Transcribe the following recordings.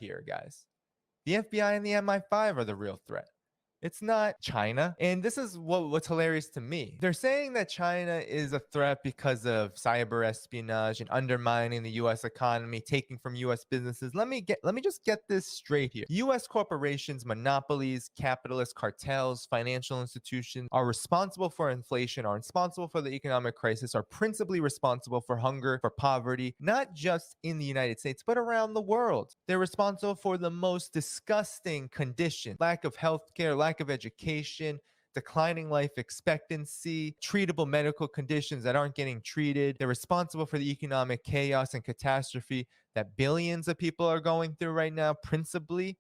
here, guys. The FBI and the MI5 are the real threat. It's not China. And this is what's hilarious to me. They're saying that China is a threat because of cyber espionage and undermining the US economy, taking from US businesses. Let me just get this straight here. US corporations, monopolies, capitalist cartels, financial institutions are responsible for inflation, are responsible for the economic crisis, are principally responsible for hunger, for poverty, not just in the United States, but around the world. They're responsible for the most disgusting condition, lack of healthcare, lack of education, declining life expectancy, treatable medical conditions that aren't getting treated. They're responsible for the economic chaos and catastrophe that billions of people are going through right now, principally.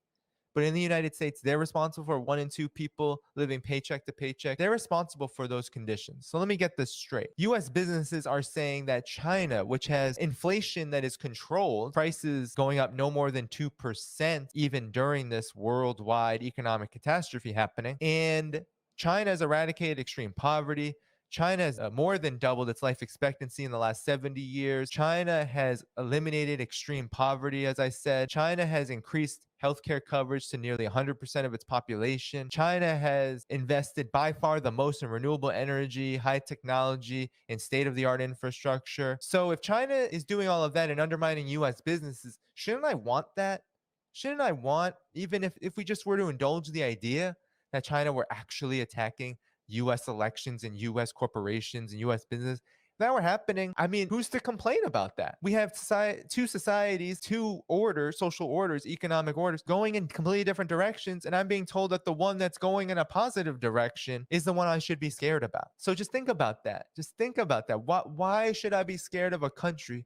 But in the United States, they're responsible for 1 in 2 people living paycheck to paycheck. They're responsible for those conditions. So let me get this straight. US businesses are saying that China, which has inflation that is controlled, prices going up no more than 2%, even during this worldwide economic catastrophe happening, and China has eradicated extreme poverty. China has more than doubled its life expectancy in the last 70 years. China has eliminated extreme poverty, as I said. China has increased healthcare coverage to nearly 100% of its population. China has invested by far the most in renewable energy, high technology, and state-of-the-art infrastructure. So if China is doing all of that and undermining US businesses, shouldn't I want that? Shouldn't I want, even if we just were to indulge the idea that China were actually attacking US elections and US corporations and US business, if that were happening, I mean, who's to complain about that? We have two societies, two orders, social orders, economic orders going in completely different directions. And I'm being told that the one that's going in a positive direction is the one I should be scared about. So just think about that. Just think about that. Why should I be scared of a country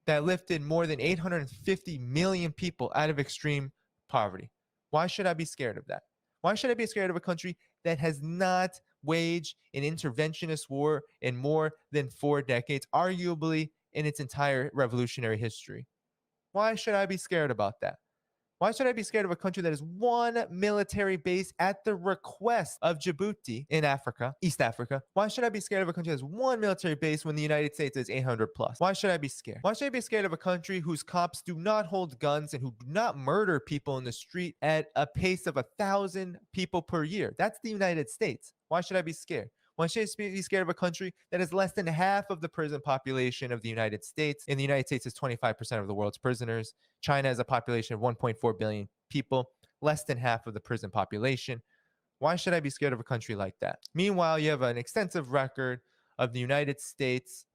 that lifted more than 850 million people out of extreme poverty? Why should I be scared of that? Why should I be scared of a country that has not waged an interventionist war in more than 4 decades, arguably in its entire revolutionary history? Why should I be scared about that? Why should I be scared of a country that has one military base at the request of Djibouti in Africa, East Africa? Why should I be scared of a country that has one military base when the United States is 800 plus? Why should I be scared? Why should I be scared of a country whose cops do not hold guns and who do not murder people in the street at a pace of 1,000 people per year? That's the United States. Why should I be scared? Why should I be scared of a country that is less than half of the prison population of the United States? And the United States is 25% of the world's prisoners. China has a population of 1.4 billion people, less than half of the prison population. Why should I be scared of a country like that? Meanwhile, you have an extensive record of the United States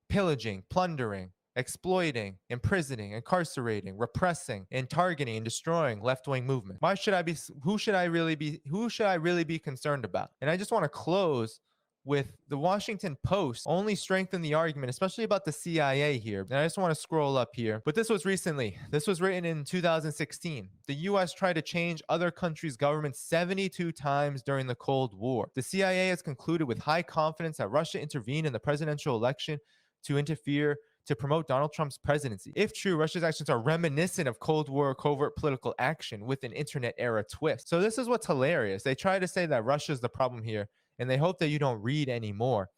pillaging, plundering, exploiting, imprisoning, incarcerating, repressing, and targeting and destroying left-wing movement. Who should I really be concerned about? And I just want to close with the Washington Post only strengthened the argument, especially about the CIA here. And I just want to scroll up here. But this was recently. This was written in 2016. The US tried to change other countries' governments 72 times during the Cold War. The CIA has concluded with high confidence that Russia intervened in the presidential election to interfere to promote Donald Trump's presidency. If true, Russia's actions are reminiscent of Cold War covert political action with an internet era twist. So this is what's hilarious. They try to say that Russia's the problem here, and they hope that you don't read anymore.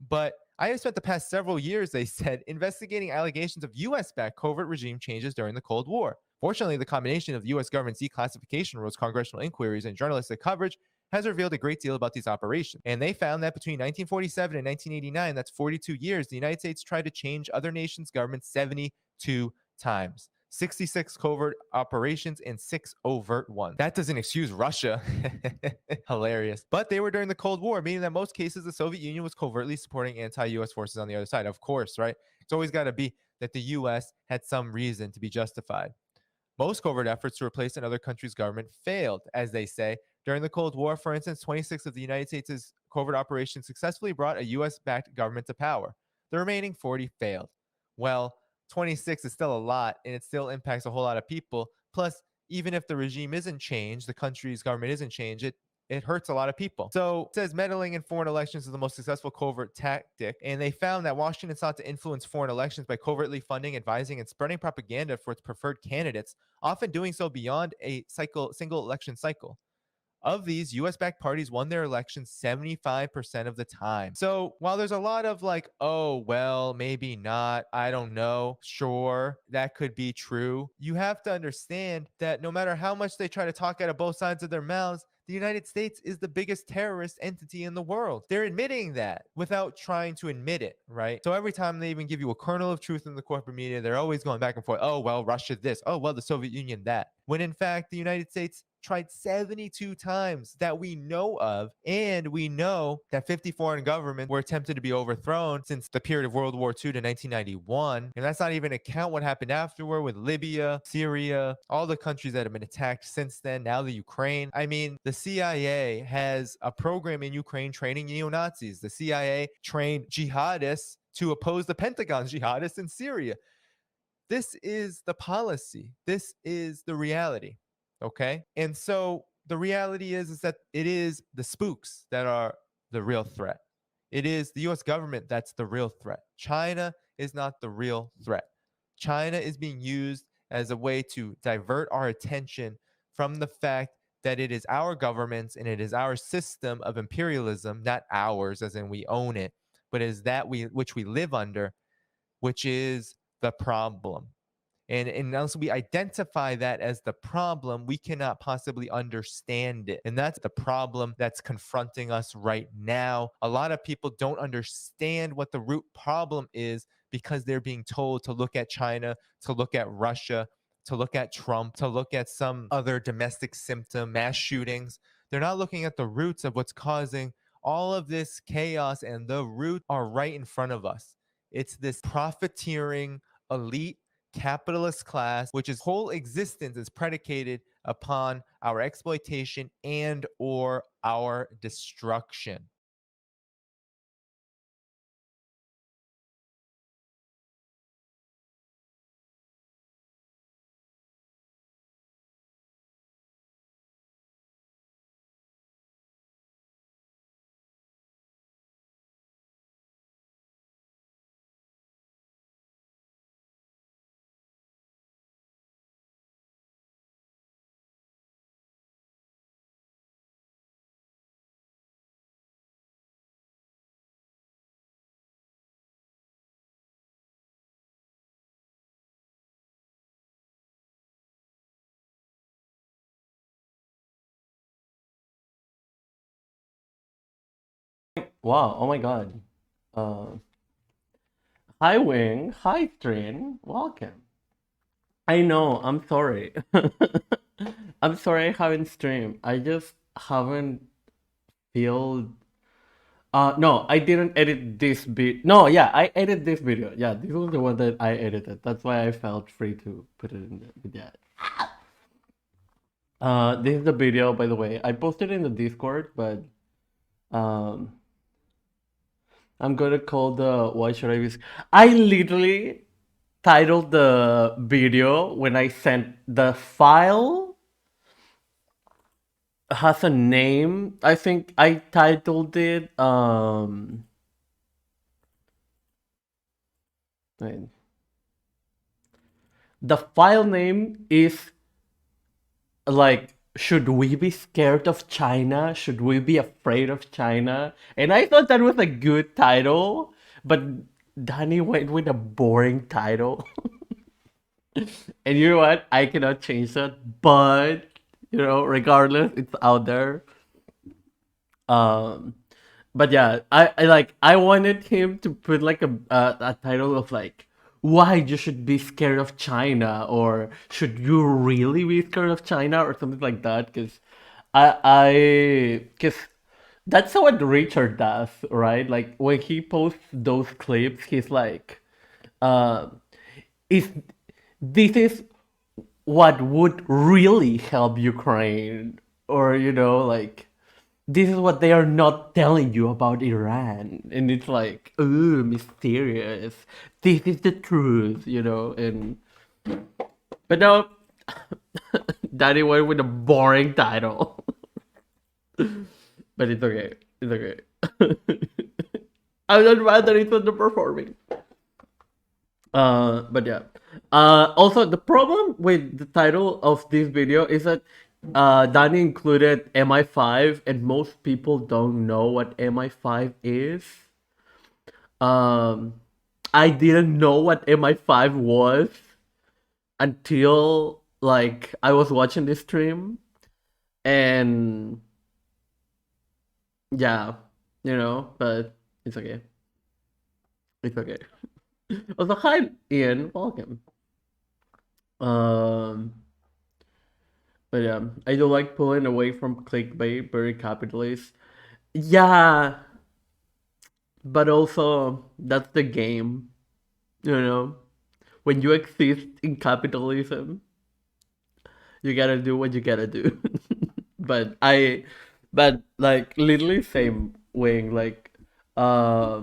But I have spent the past several years, they said, investigating allegations of US-backed covert regime changes during the Cold War. Fortunately, the combination of the US government's declassification rules, congressional inquiries, and journalistic coverage has revealed a great deal about these operations. And they found that between 1947 and 1989, that's 42 years, the United States tried to change other nations' governments 72 times. 66 covert operations and 6 overt ones. That doesn't excuse Russia. Hilarious. But they were during the Cold War, meaning that in most cases the Soviet Union was covertly supporting anti-US forces on the other side. Of course, right? It's always got to be that the US had some reason to be justified. Most covert efforts to replace another country's government failed, as they say. During the Cold War, for instance, 26 of the United States' covert operations successfully brought a US-backed government to power. The remaining 40 failed. Well, 26 is still a lot, and it still impacts a whole lot of people. Plus, even if the regime isn't changed, the country's government isn't changed, it hurts a lot of people. So it says meddling in foreign elections is the most successful covert tactic. And they found that Washington sought to influence foreign elections by covertly funding, advising, and spreading propaganda for its preferred candidates, often doing so beyond a single election cycle. of these US-backed parties won their elections 75% of the time. So while there's a lot of like, oh, well, maybe not, I don't know, sure, that could be true, you have to understand that no matter how much they try to talk out of both sides of their mouths, the United States is the biggest terrorist entity in the world. They're admitting that without trying to admit it, right? So every time they even give you a kernel of truth in the corporate media, they're always going back and forth. Oh, well, Russia this. Oh, well, the Soviet Union that. When in fact, the United States tried 72 times that we know of, and we know that 50 foreign governments were attempted to be overthrown since the period of World War II to 1991. And that's not even account what happened afterward with Libya, Syria, all the countries that have been attacked since then, now the Ukraine. I mean, the CIA has a program in Ukraine training neo-Nazis. The CIA trained jihadists to oppose the Pentagon's jihadists in Syria. This is the policy. This is the reality. Okay. And so the reality is that it is the spooks that are the real threat. It is the US government that's the real threat. China is not the real threat. China is being used as a way to divert our attention from the fact that it is our governments and it is our system of imperialism, not ours, as in we own it, but is that which we live under, which is the problem. And unless we identify that as the problem, we cannot possibly understand it. And that's the problem that's confronting us right now. A lot of people don't understand what the root problem is because they're being told to look at China, to look at Russia, to look at Trump, to look at some other domestic symptom, mass shootings. They're not looking at the roots of what's causing all of this chaos, and the roots are right in front of us. It's this profiteering elite capitalist class, which its whole existence is predicated upon our exploitation and or our destruction. Wow, oh my god. Uh, Hi Wing, hi Trin, welcome. I know, I'm sorry. I'm sorry I haven't streamed. I just haven't feel no, I didn't edit this bit. No, yeah, I edited this video. Yeah, this was the one that I edited. That's why I felt free to put it in the video. This is the video, by the way. I posted it in the Discord, but um I'm gonna call the why should I be I literally titled the video when I sent the file has a name. I think I titled it wait. The file name is like, should we be scared of China? Should we be afraid of China? And I thought that was a good title, but Danny went with a boring title. And you know what? I cannot change that, but regardless, it's out there. Um, but yeah, I wanted him to put like a title of like why you should be scared of China, or should you really be scared of China, or something like that, because because that's what Richard does, right? Like when he posts those clips, he's like, uh, is this is what would really help Ukraine, or like this is what they are not telling you about Iran, and it's like, ooh, mysterious. This is the truth, and but no, Daddy went with a boring title, but it's okay. It's okay. I would rather it's underperforming. But yeah. Also, the problem with the title of this video is that Danny included MI5, and most people don't know what MI5 is. Um, I didn't know what MI5 was until like I was watching this stream, and yeah, but it's okay. It's okay. Also, hi Ian, welcome. Um, but yeah, I do like pulling away from clickbait, very capitalist. Yeah, but also that's the game, you know. When you exist in capitalism, you gotta do what you gotta do. but I, but like literally same wing. Uh,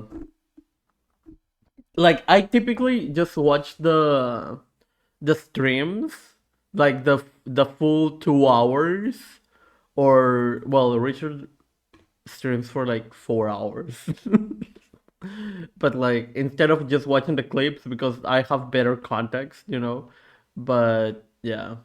like I typically just watch the streams, like the full 2 hours, or well, Richard streams for like 4 hours. But like instead of just watching the clips because I have better context. But yeah.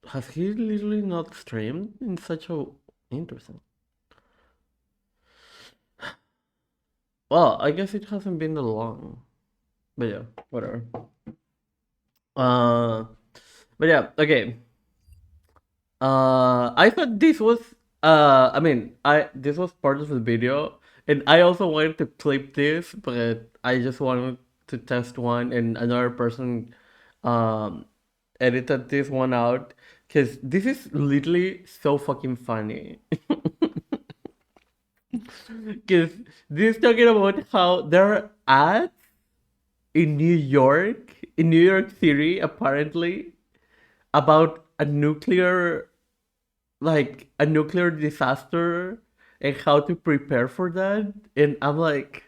Has he literally not streamed in such a interesting? Well, I guess it hasn't been that long. But yeah, whatever. Uh but yeah, okay. I thought this was I mean I this was part of the video, and I also wanted to clip this, but I just wanted to test one, and another person um edited this one out because this is literally so fucking funny. Because this is talking about how there are ads in New York City, apparently, about a nuclear disaster and how to prepare for that. And I'm like,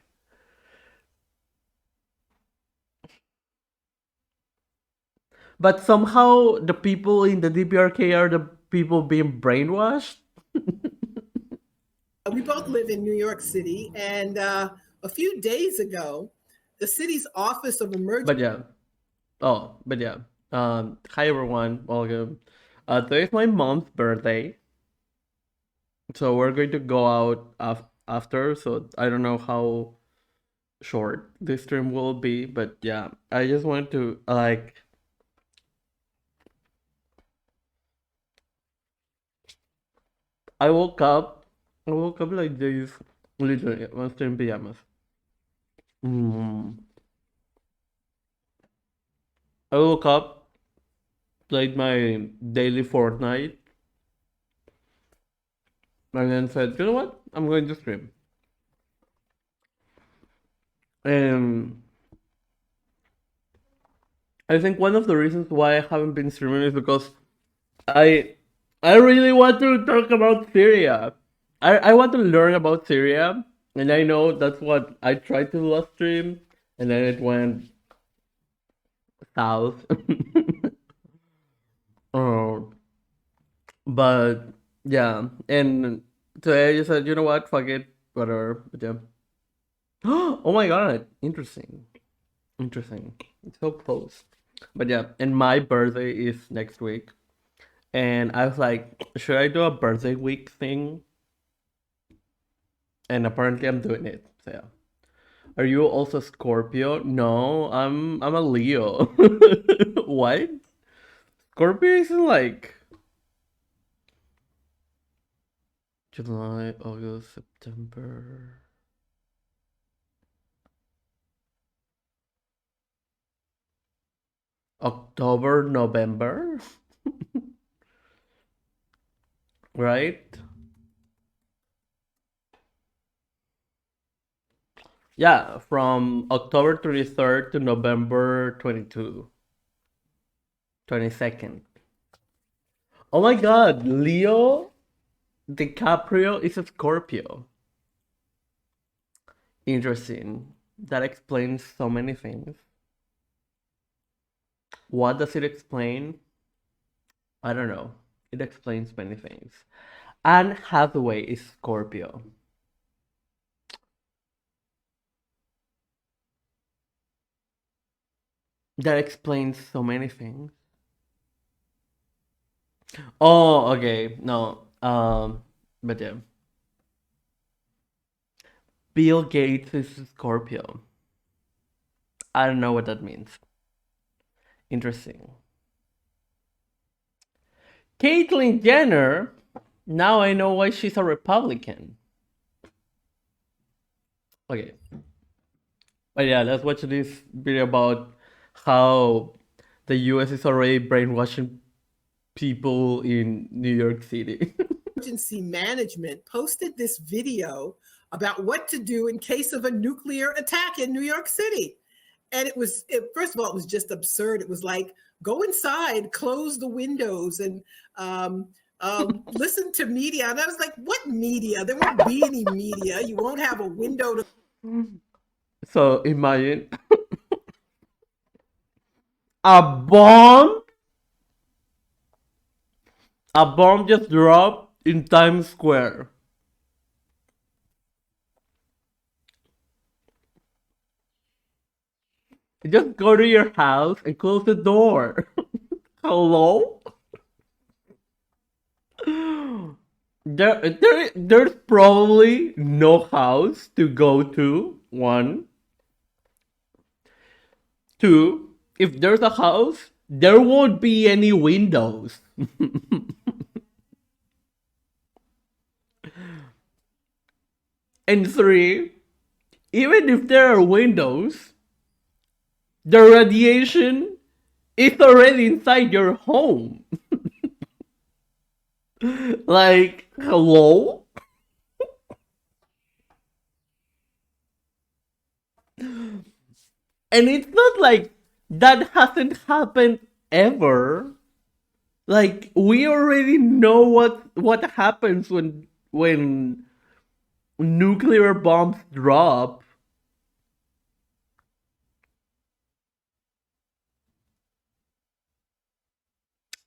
but somehow the people in the DPRK are the people being brainwashed. We both live in New York City, and a few days ago, the city's Office of Emergency. But yeah. Oh, but yeah. Hi everyone, welcome. Today is my mom's birthday, so we're going to go out after. So I don't know how short this stream will be, but yeah, I just wanted to like. I woke up. I woke up like this, literally. I was in pajamas. Mm. I woke up, played my daily Fortnite, and then said, "You know what? I'm going to stream." And I think one of the reasons why I haven't been streaming is because I I really want to talk about Syria. I want to learn about Syria, and I know that's what I tried to do last stream, and then it went south. Oh, but yeah, and today I just said, you know what, fuck it, whatever. But yeah. Oh my god, interesting, interesting. It's so close. But yeah, and my birthday is next week, and I was like, should I do a birthday week thing? And apparently I'm doing it. So yeah. Are you also Scorpio? No, I'm a Leo. What? Scorpio isn't like July, August, September, October, November, right? Yeah, from October 23rd to November 22nd. Oh my god, Leo DiCaprio is a Scorpio. Interesting. That explains so many things. What does it explain? I don't know. It explains many things. Anne Hathaway is Scorpio. That explains so many things. Oh, okay. No. But yeah. Bill Gates is a Scorpio. I don't know what that means. Interesting. Caitlyn Jenner. Now I know why she's a Republican. Okay. But yeah, let's watch this video about how the US is already brainwashing people in New York City. Emergency management posted this video about what to do in case of a nuclear attack in New York City. And first of all, it was just absurd. It was like, go inside, close the windows, and listen to media. And I was like, what media? There won't be any media. You won't have a window to. So imagine a bomb just dropped in Times Square. Just go to your house and close the door. Hello? There's probably no house to go to. One. Two, if there's a house, there won't be any windows. And three, even if there are windows, the radiation is already inside your home. Like, hello? And it's not like that hasn't happened ever. Like, we already know what happens when nuclear bombs drop.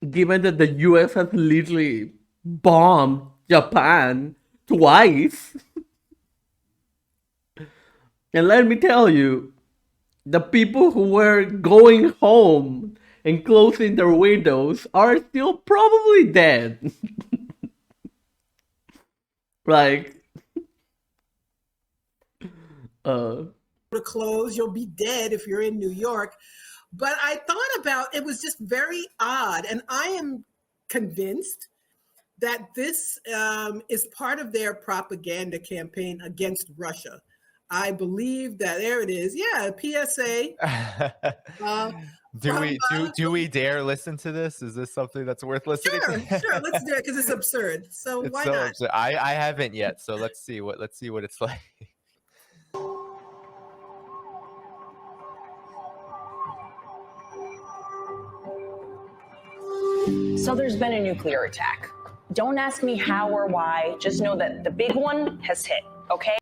Given that the US has literally bombed Japan twice. And let me tell you, the people who were going home and closing their windows are still probably dead. Like, to close, you'll be dead if you're in New York. But I thought about it was just very odd. And I am convinced that this is part of their propaganda campaign against Russia. I believe that there it is. Yeah, PSA. Do we dare listen to this? Is this something that's worth listening to? Sure, let's do it because it's absurd. So It's why so not? absurd. I haven't yet, so let's see what it's like. So there's been a nuclear attack. Don't ask me how or why. Just know that the big one has hit, okay?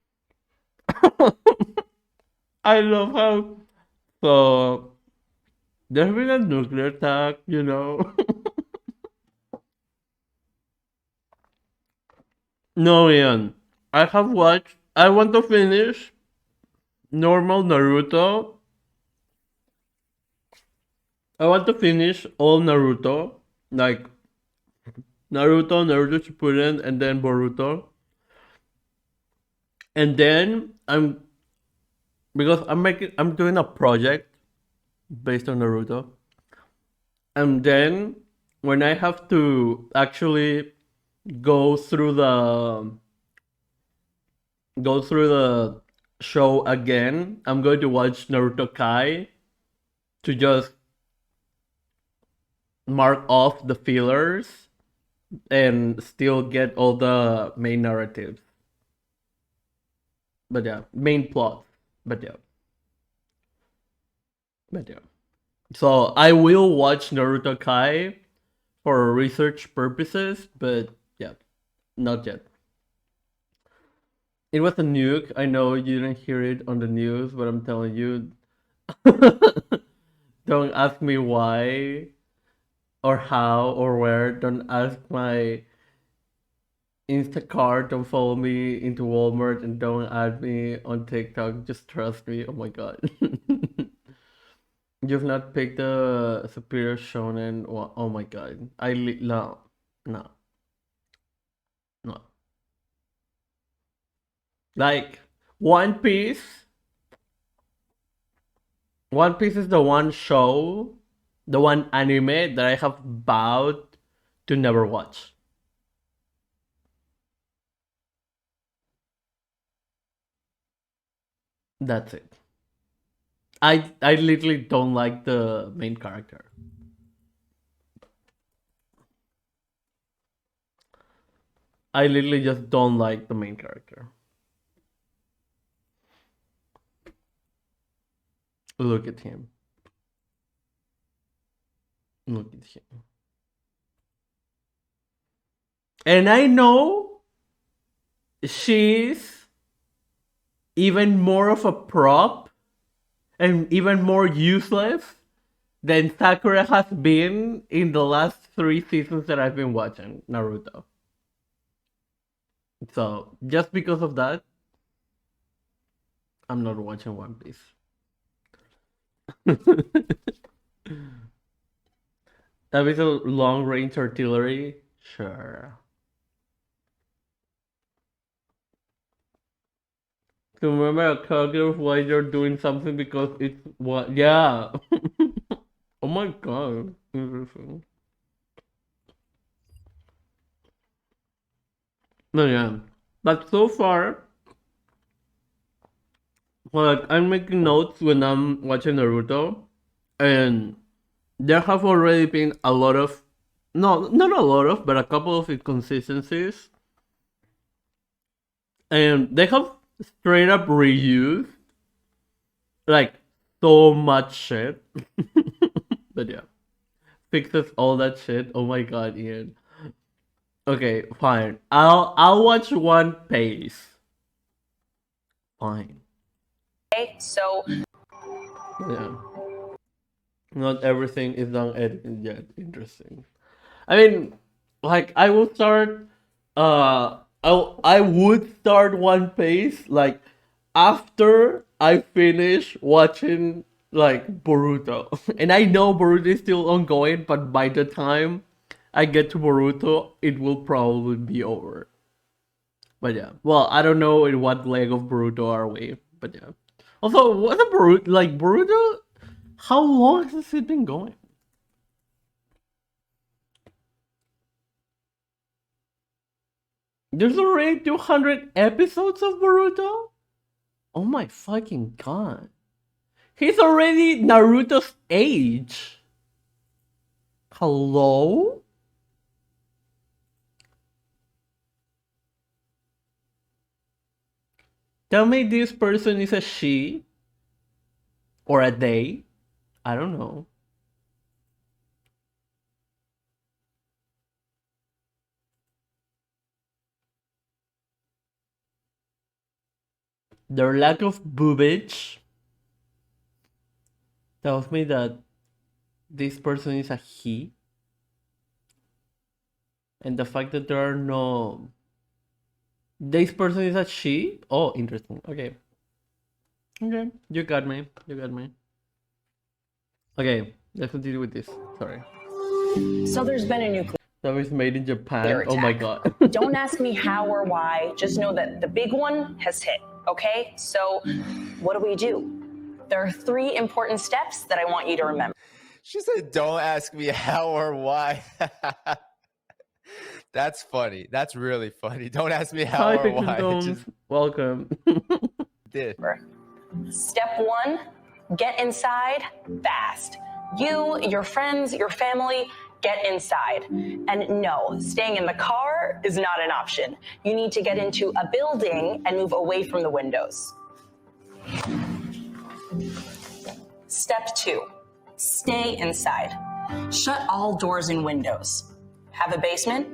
I love how. So, there's been a nuclear attack, you know? No, Ian. I want to finish normal Naruto. I want to finish all Naruto. Like, Naruto Shippuden, and then Boruto. And then because I'm doing a project based on Naruto. And then when I have to actually go through the show again, I'm going to watch Naruto Kai to just mark off the fillers and still get all the main narratives. But yeah, main plot. But yeah. So I will watch Naruto Kai for research purposes, but yeah, not yet. It was a nuke. I know you didn't hear it on the news, but I'm telling you, don't ask me why or how or where. Don't ask my Instacart. Don't follow me into Walmart and don't add me on TikTok. Just trust me. Oh my god. You've not picked the superior shonen. Oh my god. No. No. No. Like, One Piece. One Piece is the one show, the one anime that I have vowed to never watch. That's it. I literally don't like the main character. I literally just don't like the main character. Look at him. Look at him. And I know she's even more of a prop and even more useless than Sakura has been in the last 3 seasons that I've been watching Naruto. So, just because of that, I'm not watching One Piece. That is a long-range artillery? Sure. To remember a character why they're doing something because it's what? Yeah. Oh my god. Interesting. No, yeah. But so far, like, I'm making notes when I'm watching Naruto, and there have already been a lot of, no, not a lot of, but a couple of inconsistencies. And they have straight up reused, like, so much shit. But yeah. Fixes all that shit. Oh my god, Ian. Okay, fine. I'll watch One Piece. Fine. Okay, so Yeah. Not everything is done edited yet. Interesting. I mean, like, I will start. I would start One Piece like after I finish watching like Boruto, and I know Boruto is still ongoing, but by the time I get to Boruto, it will probably be over. But yeah, well, I don't know in what leg of Boruto are we, but yeah. Also, what a Boruto, like Boruto, how long has it been going? There's already 200 episodes of Boruto? Oh my fucking god. He's already Naruto's age. Hello? Tell me this person is a she or a they. I don't know. Their lack of boobage tells me that this person is a he. And the fact that there are no... This person is a she? Oh, interesting. Okay. Okay, you got me. You got me. Okay, let's continue with this. Sorry. so there's been a nuclear That was made in Japan. attack. Oh my god. Don't ask me how or why. Just know that the big one has hit. Okay? So what do? There are 3 important steps that I want you to remember. She said, "Don't ask me how or why." That's funny. That's really funny. Don't ask me how Hi, or Fiction why. It Tones. just Welcome. did. Step 1, get inside fast. You, your friends, your family, get inside. And no, staying in the car is not an option. You need to get into a building and move away from the windows. Step 2, stay inside. Shut all doors and windows. Have a basement?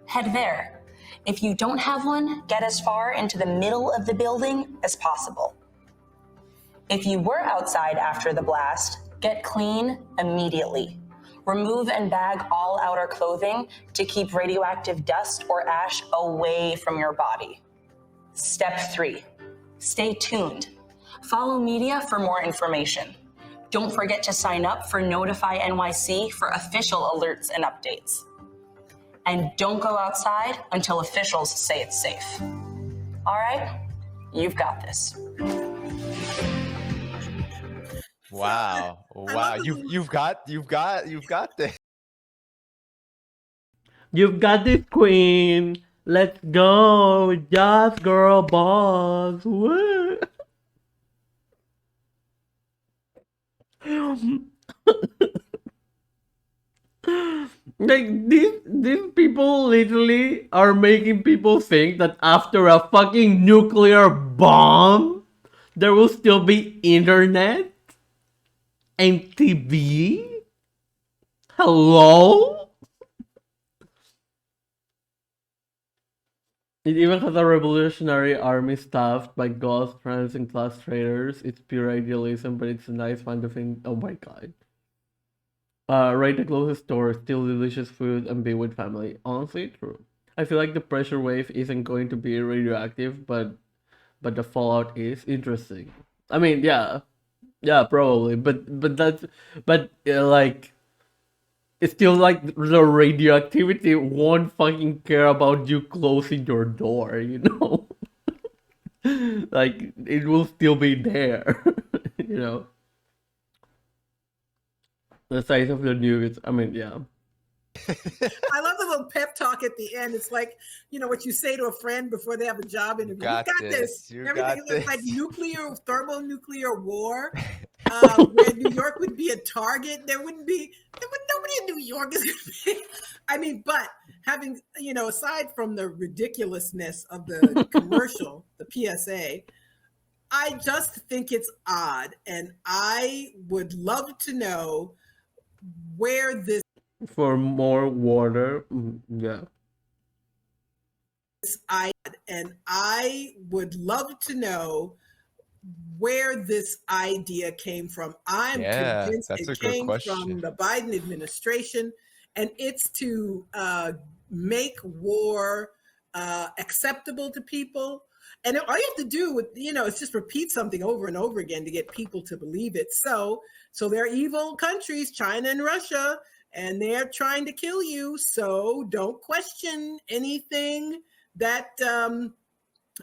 Head there. If you don't have one, get as far into the middle of the building as possible. If you were outside after the blast, get clean immediately. Remove and bag all outer clothing to keep radioactive dust or ash away from your body. Step 3, stay tuned. Follow media for more information. Don't forget to sign up for Notify NYC for official alerts and updates. And don't go outside until officials say it's safe. All right? You've got this. Wow. Wow. You've got this. You've got this, queen. Let's go. Yes, girl boss. Woo. Like these people literally are making people think that after a fucking nuclear bomb there will still be internet and TV? Hello? It even has a revolutionary army staffed by ghost trans and class traders. It's pure idealism, but it's a nice fun to think. Oh my god. Rate the closest store, steal delicious food, and be with family. Honestly, true. I feel like the pressure wave isn't going to be radioactive, but the fallout is interesting. I mean, yeah, probably, but like, it's still like the radioactivity won't fucking care about you closing your door, you know? Like, it will still be there, you know? The size of the nuke, I mean, yeah. I love the little pep talk at the end. It's like, you know, what you say to a friend before they have a job interview. You got this. Everything looks like thermonuclear war, where New York would be a target. There would nobody in New York is going to be. I mean, but having, you know, aside from the ridiculousness of the commercial, the PSA, I just think it's odd. And I would love to know where this for more water, yeah. And I would love to know where this idea came from. I'm convinced it came from the Biden administration, and it's to make war acceptable to people. And all you have to do with, you know, is just repeat something over and over again to get people to believe it. So they're evil countries, China and Russia, and they're trying to kill you. So don't question anything that the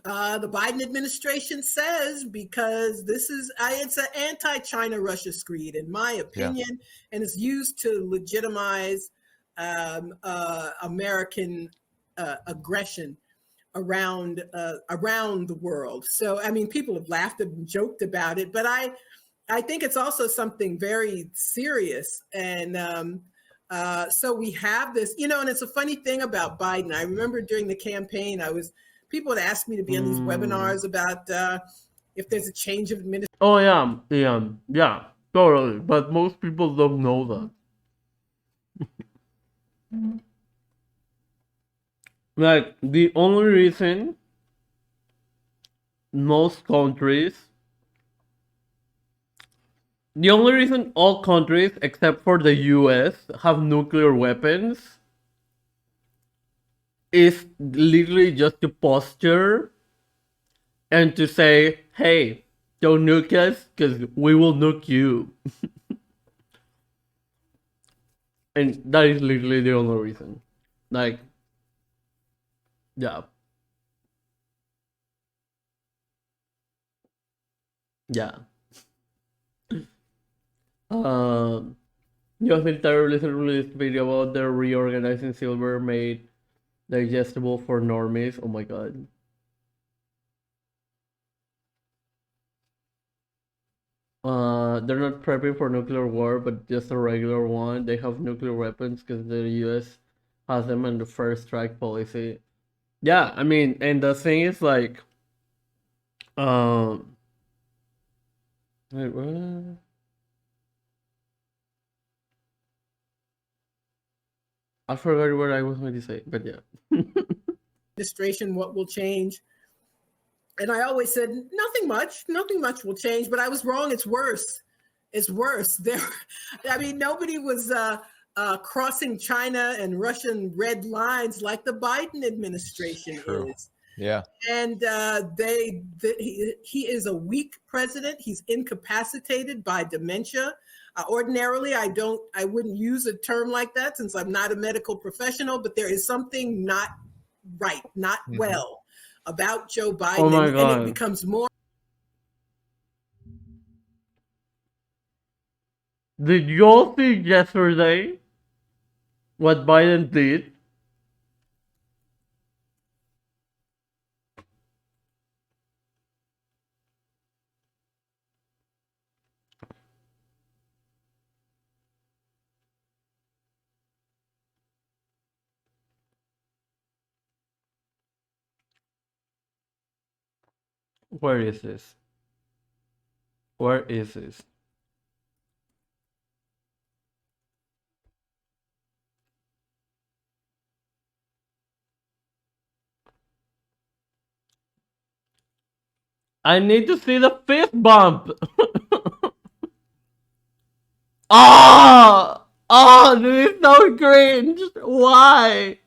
Biden administration says, because this is it's an anti-China-Russia screed, in my opinion, and it's used to legitimize American aggression around the world. So, I mean, people have laughed and joked about it, but I think it's also something very serious. And so we have this, you know, and it's a funny thing about Biden. I remember during the campaign, people would ask me to be on these webinars about if there's a change of administration. Oh yeah, totally. But most people don't know that. Like, the only reason all countries except for the US have nuclear weapons is literally just to posture and to say, hey, don't nuke us because we will nuke you. And that is literally the only reason. Like, yeah. Yeah. US military released a video about their reorganizing silver made digestible for normies. Oh my god. They're not prepping for nuclear war, but just a regular one. They have nuclear weapons because the US has them in the first strike policy. Yeah, I mean, and the thing is, like, wait, what? I forgot what I was going to say, but yeah. Administration, what will change? And I always said, nothing much will change, but I was wrong. It's worse. I mean, nobody was crossing China and Russian red lines like the Biden administration is. Yeah. And he is a weak president. He's incapacitated by dementia. Ordinarily, I wouldn't use a term like that since I'm not a medical professional, but there is something not right, not well about Joe Biden. Oh my and God. it becomes more. Did y'all see yesterday what Biden did? Where is this? Where is this? I need to see the fist bump. Ah! Oh, this is so cringe. Why?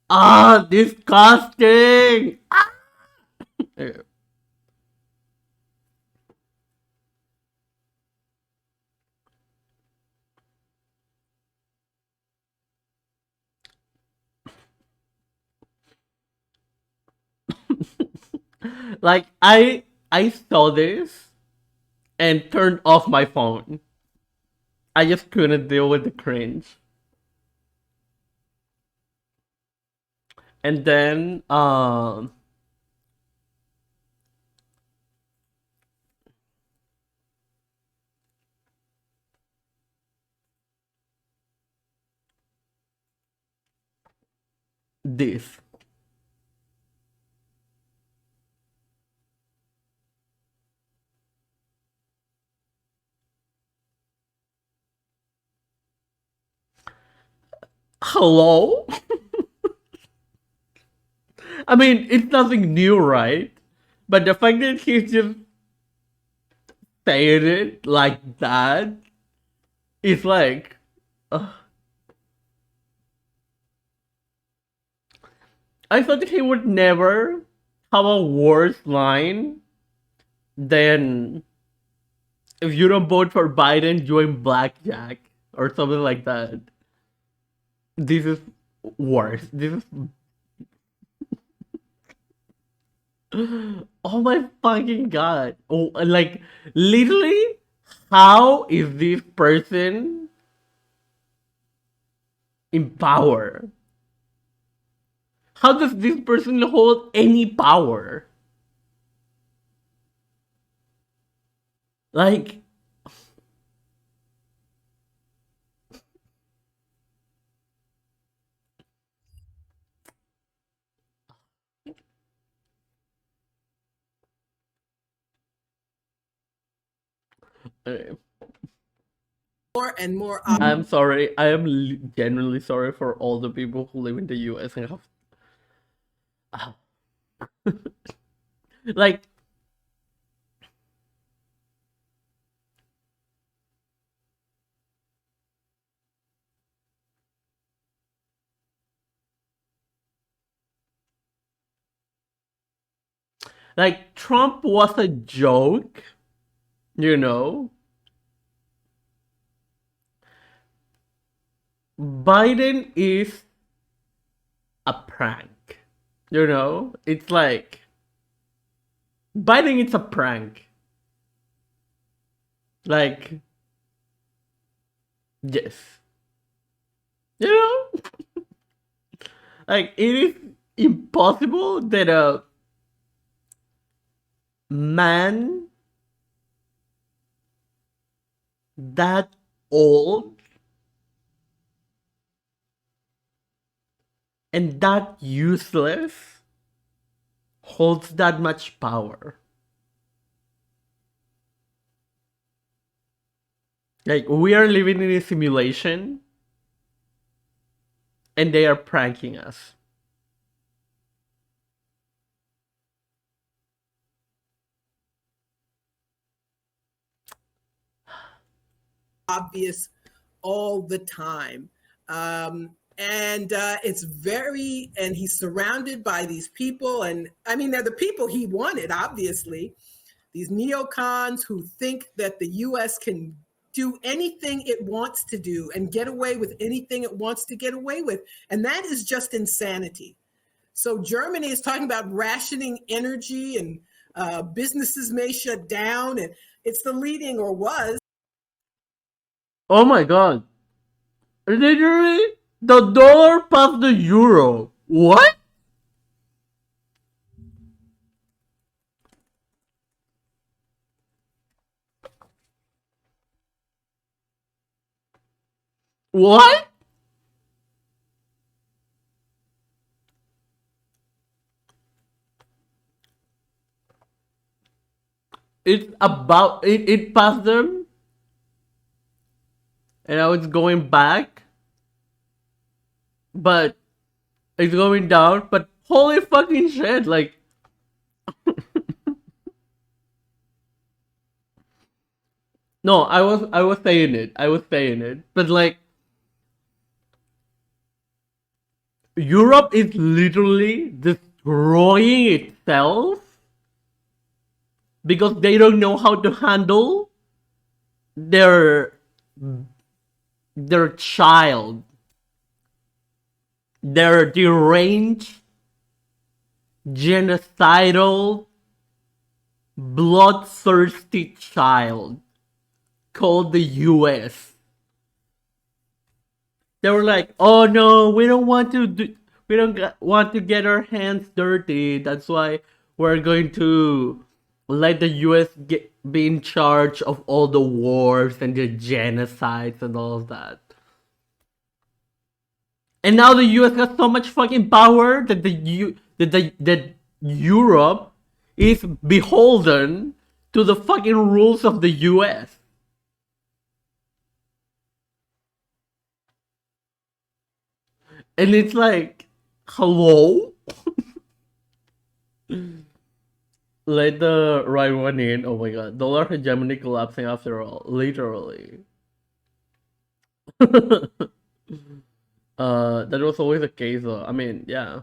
Ah, disgusting. Ah! Like I saw this and turned off my phone. I just couldn't deal with the cringe. And then this. Hello? I mean, it's nothing new, right? But the fact that he's just saying it like that is like. I thought he would never have a worse line than if you don't vote for Biden, join Blackjack or something like that. This is worse. This is. Oh my fucking god. Oh, like, literally, how is this person in power? How does this person hold any power? Like, uh, More and more. I'm sorry. I am genuinely sorry for all the people who live in the US and have. Like, Trump was a joke, you know? Biden is a prank, you know? It's like. Biden is a prank. Like, yes. You know? Like, it is impossible that a man that old and that useless holds that much power. Like, we are living in a simulation and they are pranking us. Obvious all the time. And and he's surrounded by these people. And I mean, they're the people he wanted, obviously, these neocons who think that the US can do anything it wants to do and get away with anything it wants to get away with. And that is just insanity. So Germany is talking about rationing energy, and businesses may shut down, and it's the leading, or was. Oh my god. Literally, the dollar passed the euro. What? What? It's about it passed them, and now it's going back, but it's going down. But holy fucking shit! Like, no, I was saying it, but like, Europe is literally destroying itself because they don't know how to handle their child, their deranged, genocidal, bloodthirsty child called the US. They were like, "Oh no, we don't want to get our hands dirty. That's why we're going to let the US be in charge of all the wars and the genocides and all of that." And now the US has so much fucking power that that Europe is beholden to the fucking rules of the US. And it's like, hello? Let the right one in. Oh my god. Dollar hegemony collapsing after all. Literally. That was always the case though. I mean, yeah.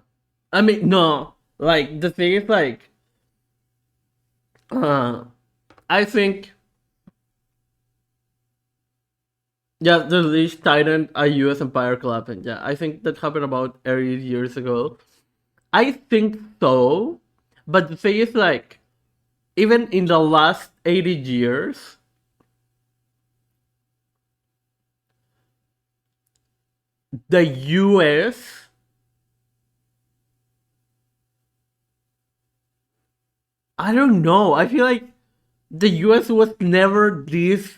I mean, no. Like, the thing is like, I think, yeah, the leash tightened a US empire collapsing. Yeah, I think that happened about 8 years ago. I think so. But the thing is like, even in the last 80 years, the US I don't know. I feel like the US was never this.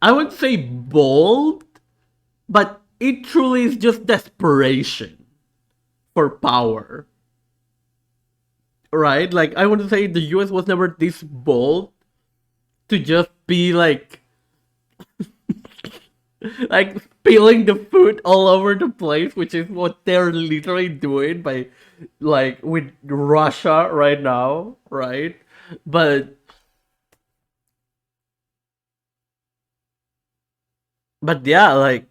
I would say bold, but it truly is just desperation for power. Right? Like, I want to say the US was never this bold to just be like, like spilling the food all over the place, which is what they're literally doing by, like, with Russia right now, right? But yeah, like,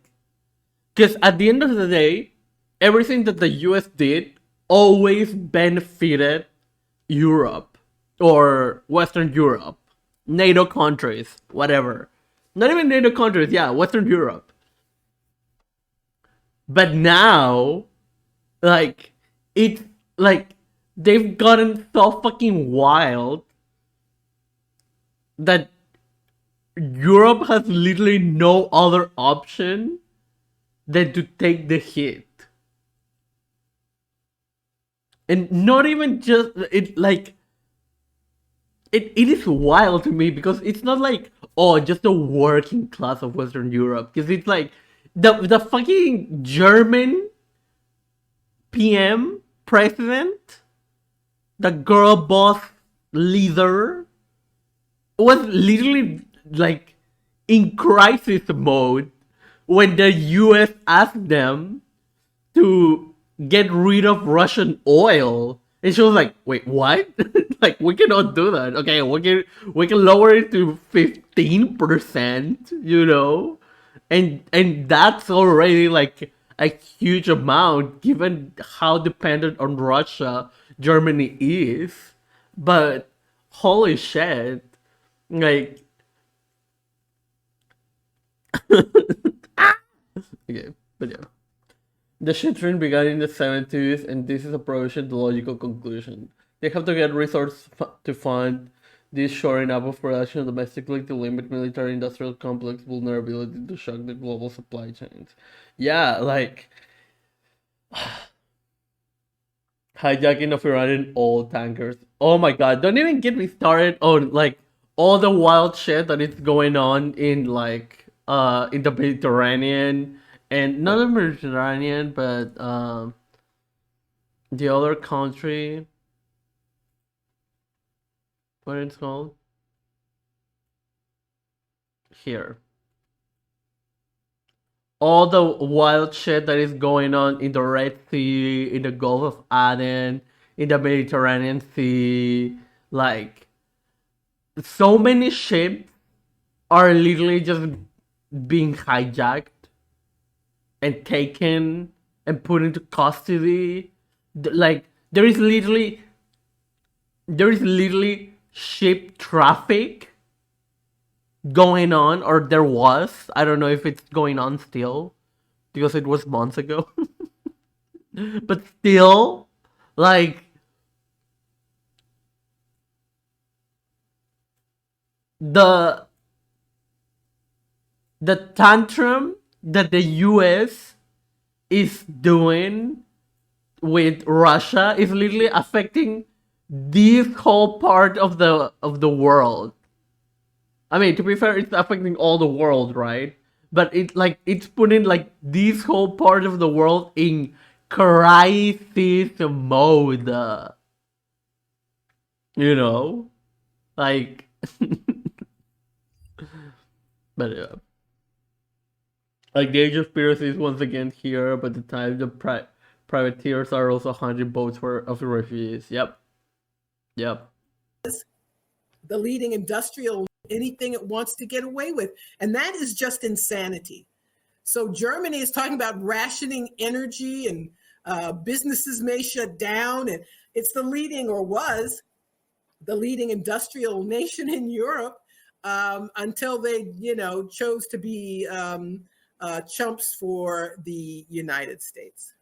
because at the end of the day, everything that the US did always benefited Europe or Western Europe, NATO countries, whatever. Not even NATO countries, yeah, Western Europe. But now, like, it's like they've gotten so fucking wild that Europe has literally no other option than to take the hit. And not even just it, like, it is wild to me because it's not like, oh, just the working class of Western Europe, because it's like the fucking German PM president, the girl boss leader, was literally like in crisis mode when the US asked them to get rid of Russian oil And she was like, "Wait, what? Like, we cannot do that. Okay, we can lower it to 15%, you know, and that's already like a huge amount given how dependent on Russia Germany is. But holy shit, like, okay, but yeah." The shit trend began in the 70s, and this is approaching the logical conclusion. They have to get resources to fund this shoring up of production domestically to limit military industrial complex vulnerability to shock the global supply chains. Yeah, like hijacking of Iranian oil tankers. Oh my god, don't even get me started on like all the wild shit that is going on in the Mediterranean, and not the Mediterranean but the other country, what it's called here. All the wild shit that is going on in the Red Sea, in the Gulf of Aden, in the Mediterranean Sea, like so many ships are literally just being hijacked and taken and put into custody. Like there is literally ship traffic going on, or there was. I don't know if it's going on still because it was months ago. But still, like the the tantrum that the US is doing with Russia is literally affecting this whole part of the world. I mean, to be fair, it's affecting all the world, right? But it's putting like this whole part of the world in crisis mode. You know, like, but yeah, like the Age of Piracy is once again here. But the time the privateers are also hunting boats of refugees. Yep, yep. The leading industrial, anything it wants to get away with. And that is just insanity. So Germany is talking about rationing energy and businesses may shut down. And it's the leading, or was the leading industrial nation in Europe until they, chose to be chumps for the United States.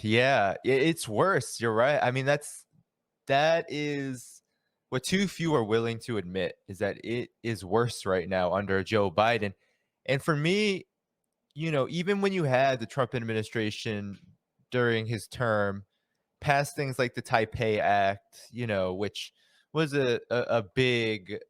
Yeah, it's worse. You're right. I mean, that is what too few are willing to admit, is that it is worse right now under Joe Biden. And for me, even when you had the Trump administration during his term pass things like the Taipei Act, which was a big.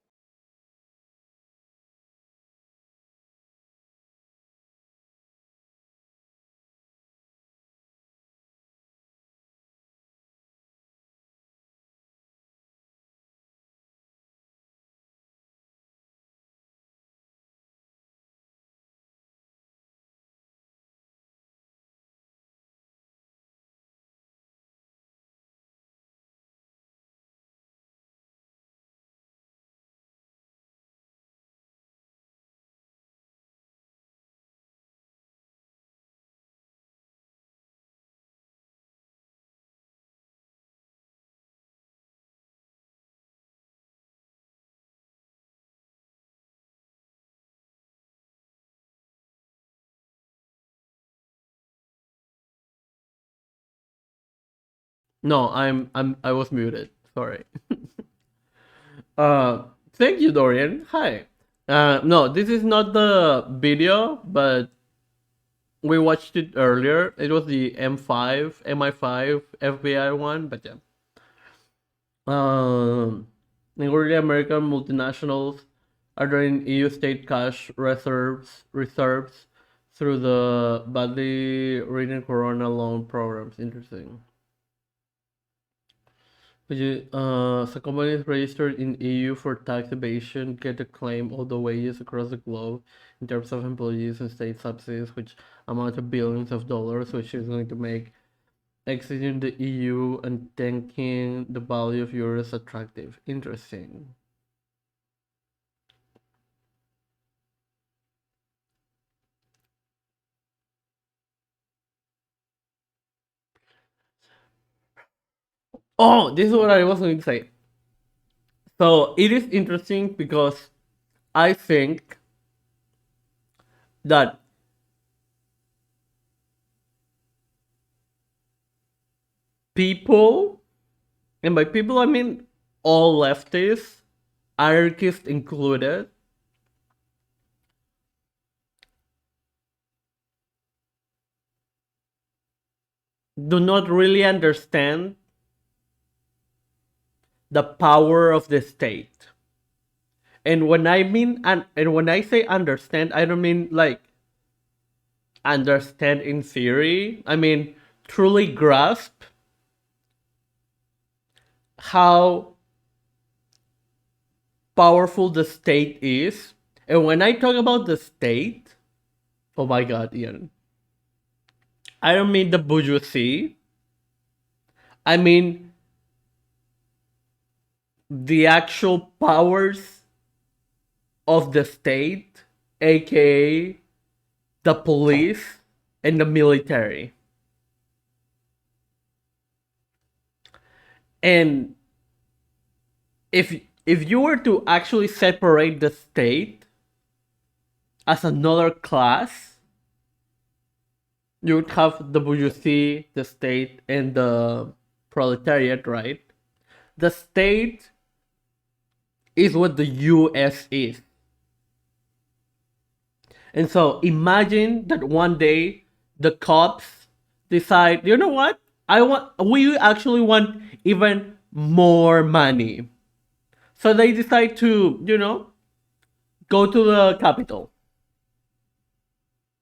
No, I was muted. Sorry. Thank you, Dorian. Hi. No, this is not the video, but we watched it earlier. It was the MI5 FBI one, but yeah. Majority American multinationals are drawing EU state cash reserves through the badly written Corona loan programs. Interesting. So companies registered in EU for tax evasion get to claim all the wages across the globe in terms of employees and state subsidies, which amount to billions of dollars, which is going to make Exiting the EU and thinking the value of euro is attractive. Interesting. Oh, this is what I was going to say. So it is interesting because I think that people, and by people I mean all leftists, anarchists included, do not really understand the power of the state. And when I mean and when I say understand, I don't mean like understand in theory. I mean truly grasp how powerful the state is. And when I talk about the state, oh my god, Ian, I don't mean the bourgeoisie. I mean the actual powers of the state, aka the police and the military. And if you were to actually separate the state as another class, you would have the bourgeoisie, the state, and the proletariat, right? The state is what the US is. And so imagine that one day the cops decide, you know what? We actually want even more money. So they decide to, go to the Capitol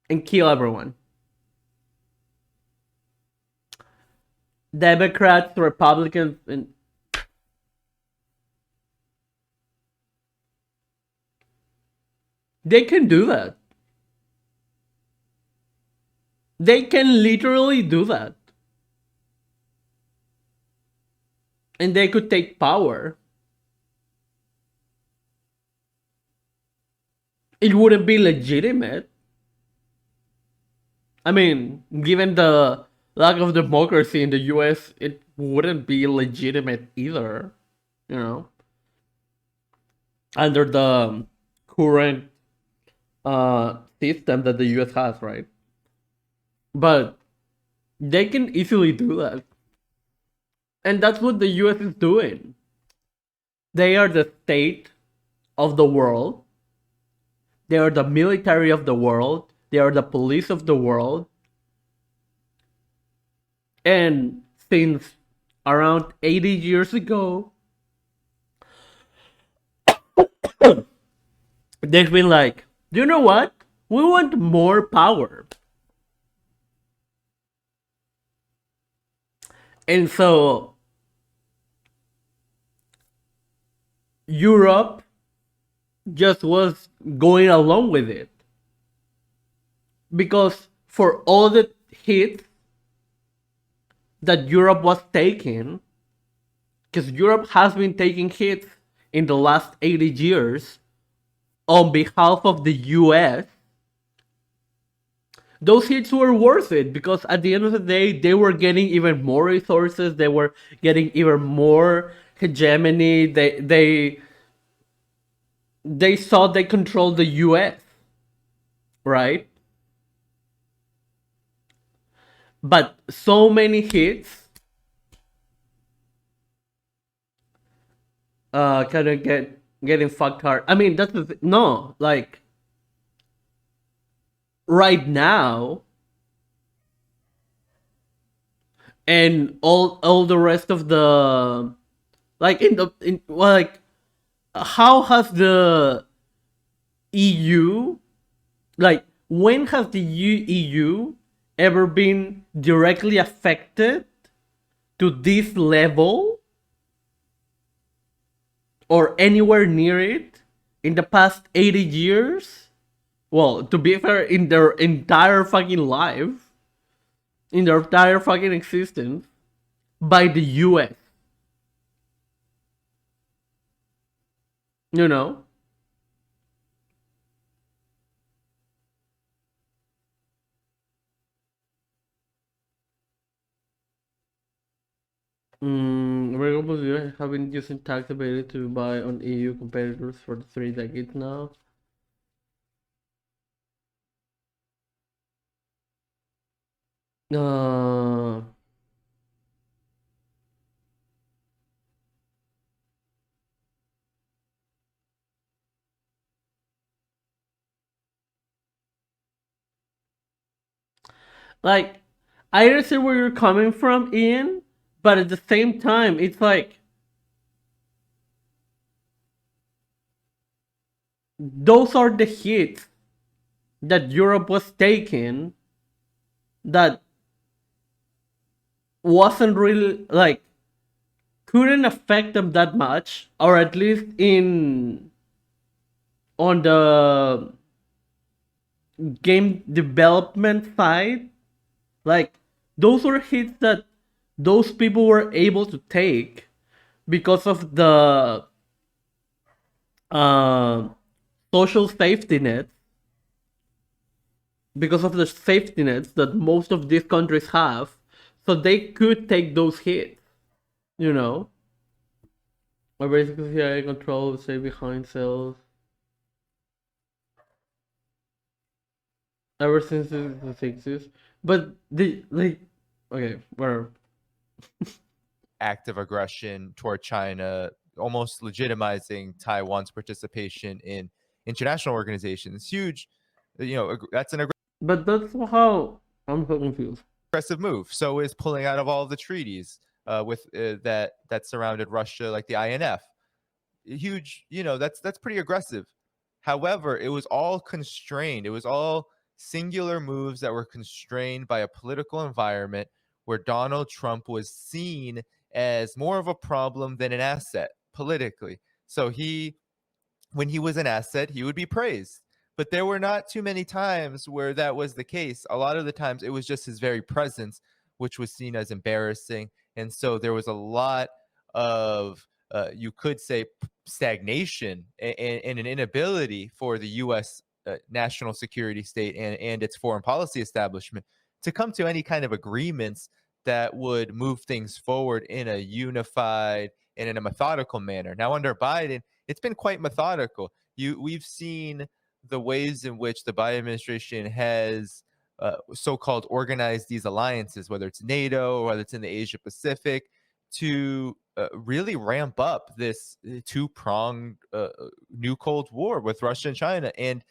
and kill everyone. Democrats, Republicans, and they can do that. They can literally do that. And they could take power. It wouldn't be legitimate. I mean, given the lack of democracy in the US, it wouldn't be legitimate either, under the current system that the US has, right? But they can easily do that. And that's what the US is doing. They are the state of the world. They are the military of the world. They are the police of the world. And since around 80 years ago, they've been like, you know what? We want more power. And so Europe just was going along with it. Because for all the hits that Europe was taking, because Europe has been taking hits in the last 80 years on behalf of the US, those hits were worth it because at the end of the day, they were getting even more resources, they were getting even more hegemony, they saw they controlled the US, right? But so many hits kind of getting fucked hard. I mean, that's the no, like right now, and all the rest of the how has the EU, like when has the EU ever been directly affected to this level or anywhere near it in the past 80 years? Well, to be fair, in their entire fucking life. in their entire fucking existence by the US. You know? American consumers have been using tax ability to buy on EU competitors for 3 decades now. Uh, like, I understand where you're coming from, Ian, but at the same time, it's like those are the hits that Europe was taking that wasn't really like couldn't affect them that much, or at least in on the game development side. Like, those were hits that those people were able to take because of the uh, social safety nets, because of the safety nets that most of these countries have, so they could take those hits, you know. Or basically CIA control, stay behind cells. Ever since the 60s. But the like okay, whatever. Active aggression toward China, almost legitimizing Taiwan's participation in international organizations. Huge, that's an But that's how I'm so confused. aggressive move. So is pulling out of all of the treaties that surrounded Russia, like the INF. Huge, that's pretty aggressive. However, it was all constrained. It was all singular moves that were constrained by a political environment where Donald Trump was seen as more of a problem than an asset politically. So when he was an asset, he would be praised. But there were not too many times where that was the case. A lot of the times it was just his very presence, which was seen as embarrassing. And so there was a lot of, you could say, stagnation and an inability for the U.S. National security state and its foreign policy establishment to come to any kind of agreements that would move things forward in a unified and in a methodical manner. Now, under Biden, it's been quite methodical. We've seen the ways in which the Biden administration has so-called organized these alliances, whether it's NATO or whether it's in the Asia Pacific, to really ramp up this two-pronged new Cold War with Russia and China. And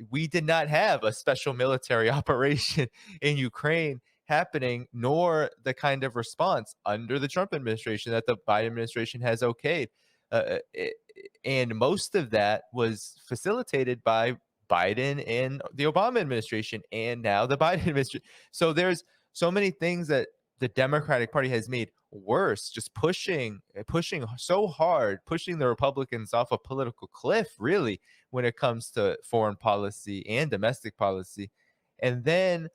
we did not have a special military operation in Ukraine happening, nor the kind of response under the Trump administration that the Biden administration has okayed. And most of that was facilitated by Biden and the Obama administration, and now the Biden administration. So there's so many things that the Democratic Party has made worse, just pushing so hard, pushing the Republicans off a political cliff, really, when it comes to foreign policy and domestic policy. And then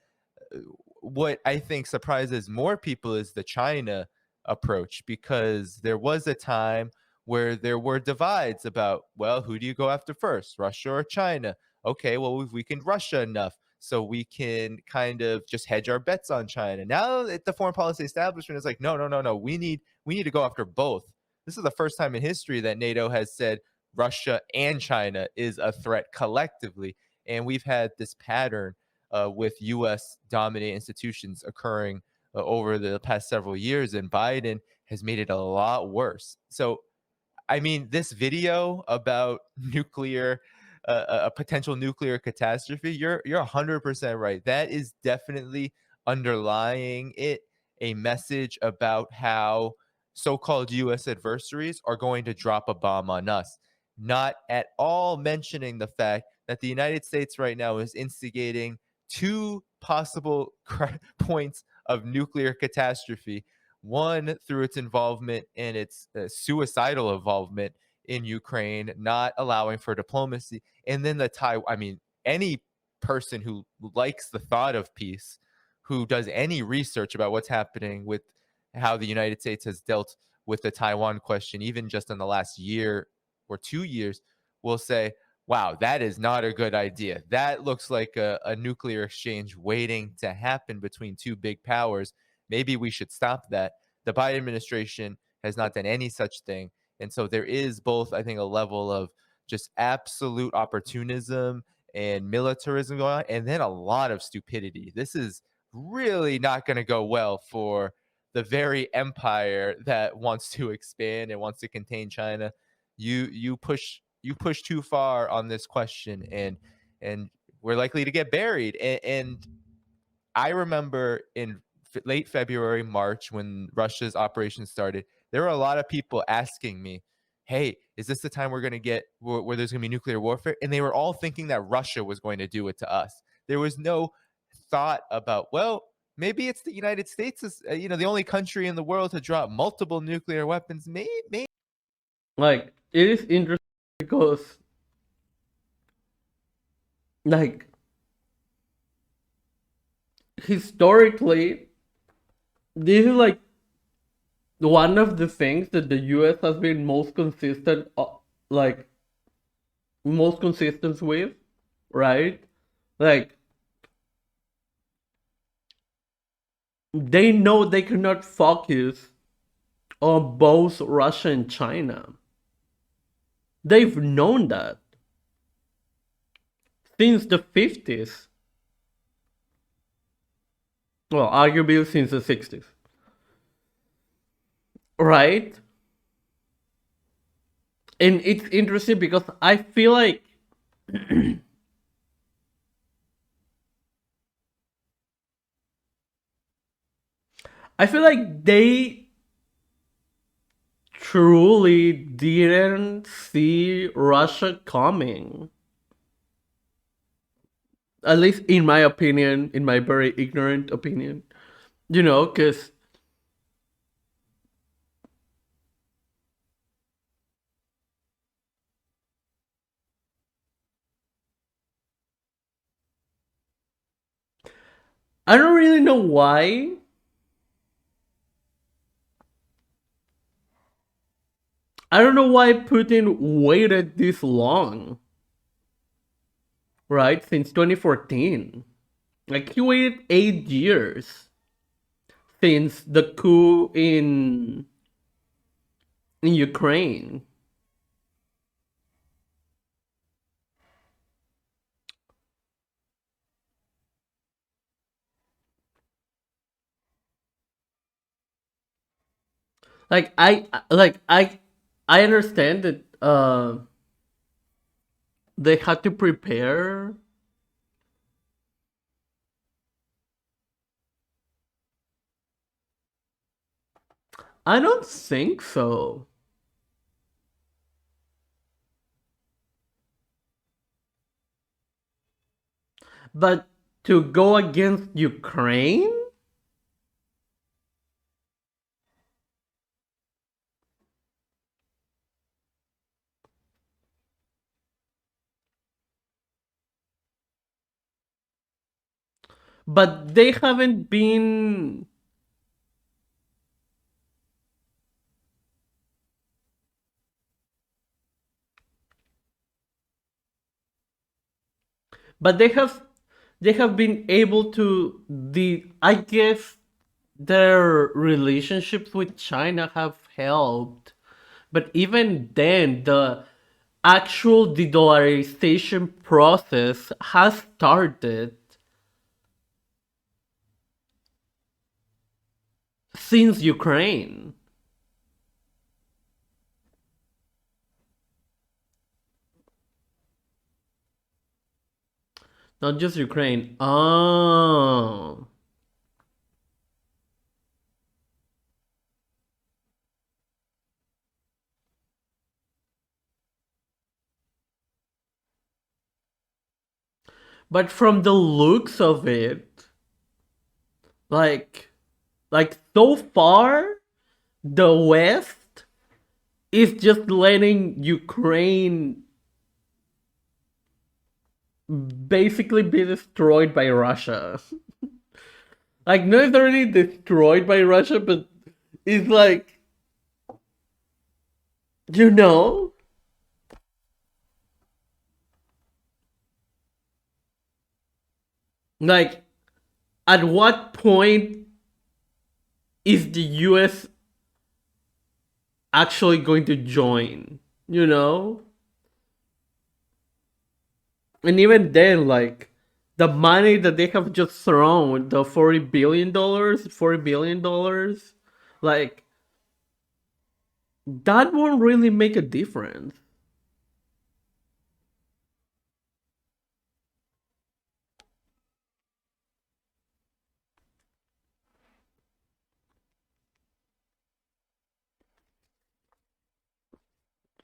what I think surprises more people is the China approach, because there was a time where there were divides about, well, who do you go after first, Russia or China? Okay, well, we've weakened Russia enough, so we can kind of just hedge our bets on China. Now the foreign policy establishment is like, no, we need to go after both. This is the first time in history that NATO has said Russia and China is a threat collectively, and we've had this pattern with U.S. dominated institutions occurring over the past several years, and Biden has made it a lot worse. So, I mean, this video about nuclear, a potential nuclear catastrophe, you're 100% right. That is definitely underlying it a message about how so-called U.S. adversaries are going to drop a bomb on us, not at all mentioning the fact that the United States right now is instigating two possible points of nuclear catastrophe. One, through its involvement and its suicidal involvement in Ukraine, not allowing for diplomacy. And then any person who likes the thought of peace, who does any research about what's happening with how the United States has dealt with the Taiwan question, even just in the last year or 2 years, will say, wow, that is not a good idea. That looks like a nuclear exchange waiting to happen between two big powers. Maybe we should stop that. The Biden administration has not done any such thing. And so there is both, I think, a level of just absolute opportunism and militarism going on, and then a lot of stupidity. This is really not going to go well for the very empire that wants to expand and wants to contain China. You push too far on this question, and we're likely to get buried. And I remember in late February, March, when Russia's operation started, there were a lot of people asking me, hey, is this the time we're going to get where there's going to be nuclear warfare? And they were all thinking that Russia was going to do it to us. There was no thought about, well, maybe it's the United States is, the only country in the world to drop multiple nuclear weapons. Maybe. Like, it is interesting because, like, historically, this is like one of the things that the US has been most consistent with, right? Like, they know they cannot focus on both Russia and China. They've known that since the 50s. Well, arguably since the 60s. Right? And it's interesting because I feel like they truly didn't see Russia coming. At least in my opinion, in my very ignorant opinion. Because I don't really know why. I don't know why Putin waited this long. Right? Since 2014. Like, he waited 8 years since the coup in Ukraine. Like, I understand that they had to prepare. I don't think so. But to go against Ukraine? But they haven't been. But they have been able to I guess their relationships with China have helped. But even then, the actual de-dollarization process has started since Ukraine. Not just Ukraine. Oh. But from the looks of it, like so far, the West is just letting Ukraine basically be destroyed by Russia. Like, not necessarily destroyed by Russia, but it's like, you know, like, at what point is the US actually going to join? You know? And even then, like, the money that they have just thrown, the $40 billion, like, that won't really make a difference.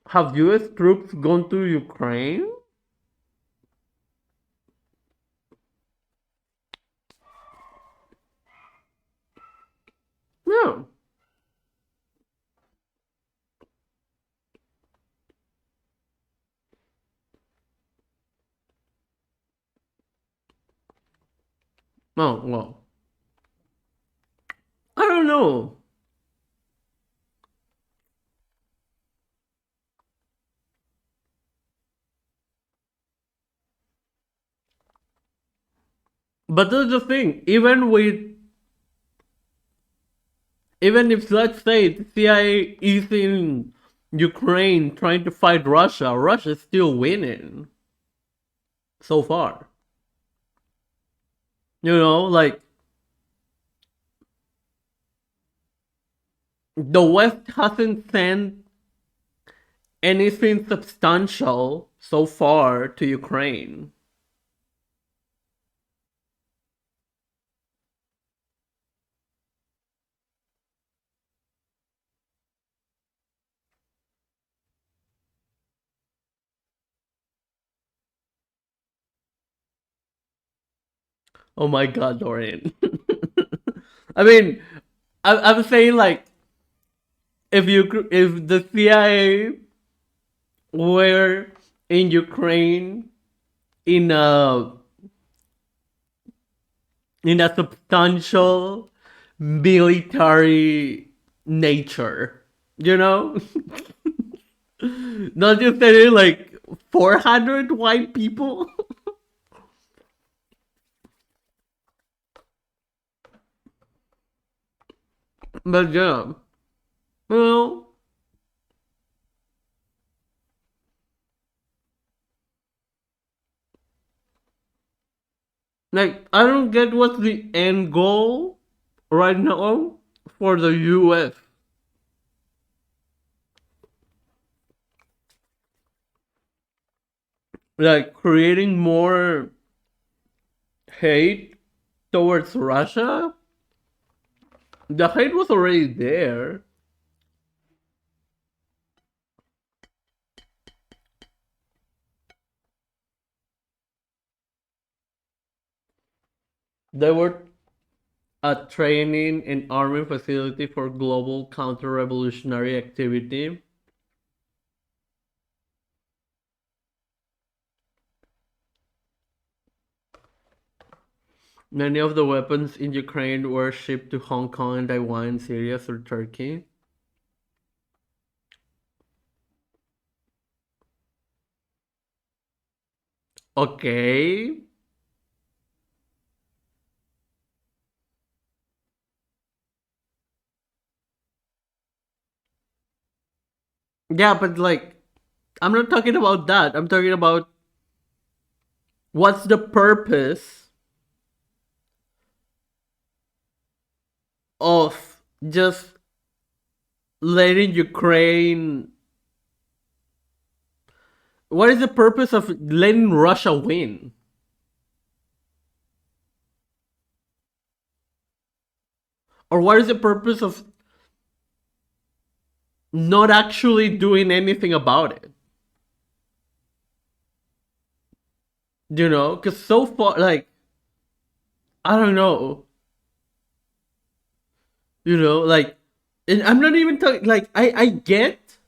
Have US troops gone to Ukraine? No. Oh, well. I don't know. But that's the thing. Even if, let's say, the CIA is in Ukraine trying to fight Russia, Russia's still winning so far. You know, like, the West hasn't sent anything substantial so far to Ukraine. Oh my god, Dorian. I mean, I'm saying, like, if the CIA were in Ukraine in a substantial military nature, you know, not just saying like 400 white people. But yeah, well, like, I don't get what's the end goal right now for the US. Like, creating more hate towards Russia? The hate was already there. They were a training and arming facility for global counter-revolutionary activity. Many of the weapons in Ukraine were shipped to Hong Kong and Taiwan, Syria through Turkey. Okay. Yeah, but like, I'm not talking about that. I'm talking about what's the purpose of just letting Ukraine. What is the purpose of letting Russia win? Or what is the purpose of not actually doing anything about it? You know, because so far, like, I don't know. You know, like, and I'm not even talking, like, I get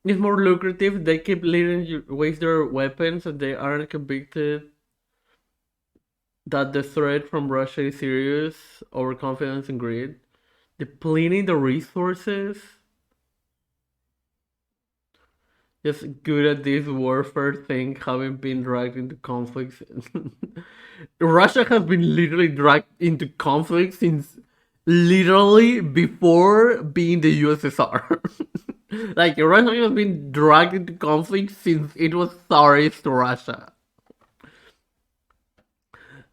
it's more lucrative. They keep letting you waste their weapons and they aren't convicted. that the threat from Russia is serious, overconfidence and greed, depleting the resources, just good at this warfare thing, having been dragged into conflicts. Russia has been literally dragged into conflict since literally before being the USSR. Like, Russia has been dragged into conflict since it was Tsarist Russia.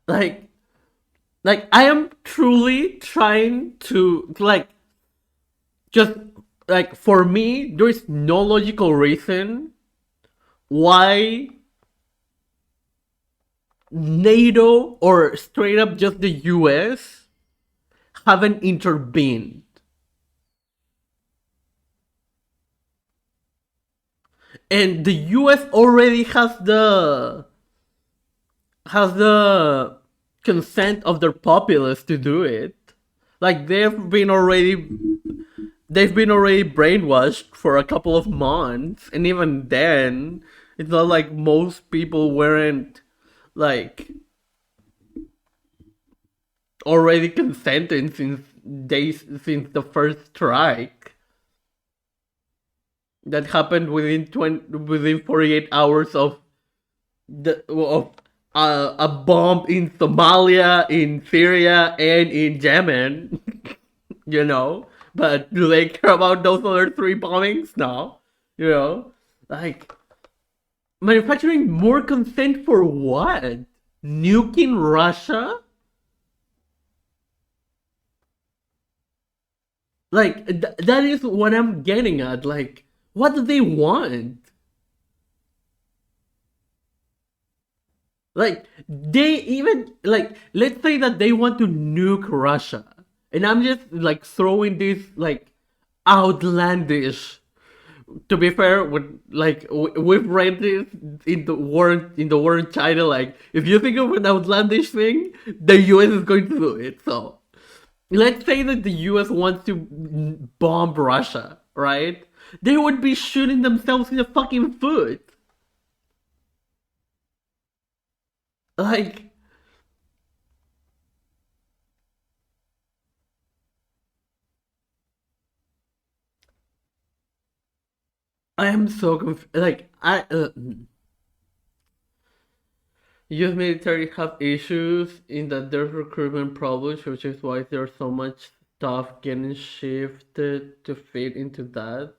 Like, I am truly trying to, like, just, like, for me, there is no logical reason why NATO or straight up just the US haven't intervened. And the US already has the consent of their populace to do it. Like, they've been already brainwashed for a couple of months, and even then, it's not like most people weren't, like, already consenting since the first strike that happened within 48 hours of a bomb in Somalia, in Syria, and in Yemen. You know, but do they care about those other 3 bombings? No. You know, like, manufacturing more consent for what? Nuking Russia? Like, that is what I'm getting at. Like, what do they want? Like, they even, like, let's say that they want to nuke Russia. And I'm just, like, throwing this, like, outlandish. To be fair, we've read this in the war in China. Like, if you think of an outlandish thing, the US is going to do it. So, let's say that the US wants to bomb Russia, right? They would be shooting themselves in the fucking foot. Like, I am so confused. Like, US military have issues in that there's recruitment problems, which is why there's so much stuff getting shifted to fit into that.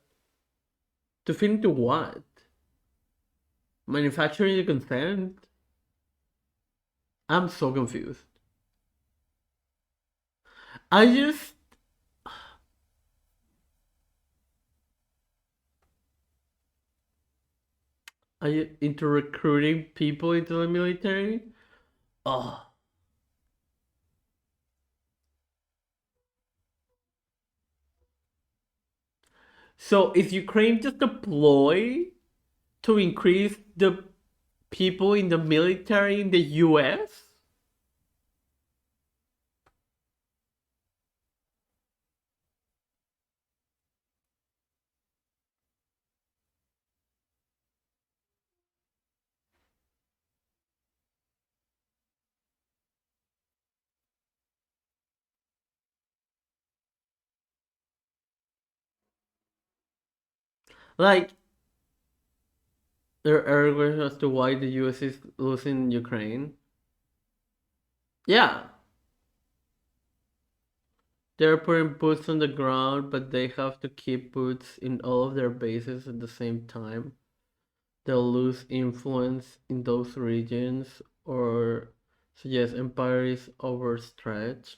To fit into what? Manufacturing the consent? I'm so confused. I just... Are you into recruiting people into the military? Oh. So is Ukraine just a ploy to increase the people in the military in the US? Like, there are questions as to why the US is losing Ukraine. Yeah. They're putting boots on the ground, but they have to keep boots in all of their bases at the same time. They'll lose influence in those regions, or so yes, empire is overstretched.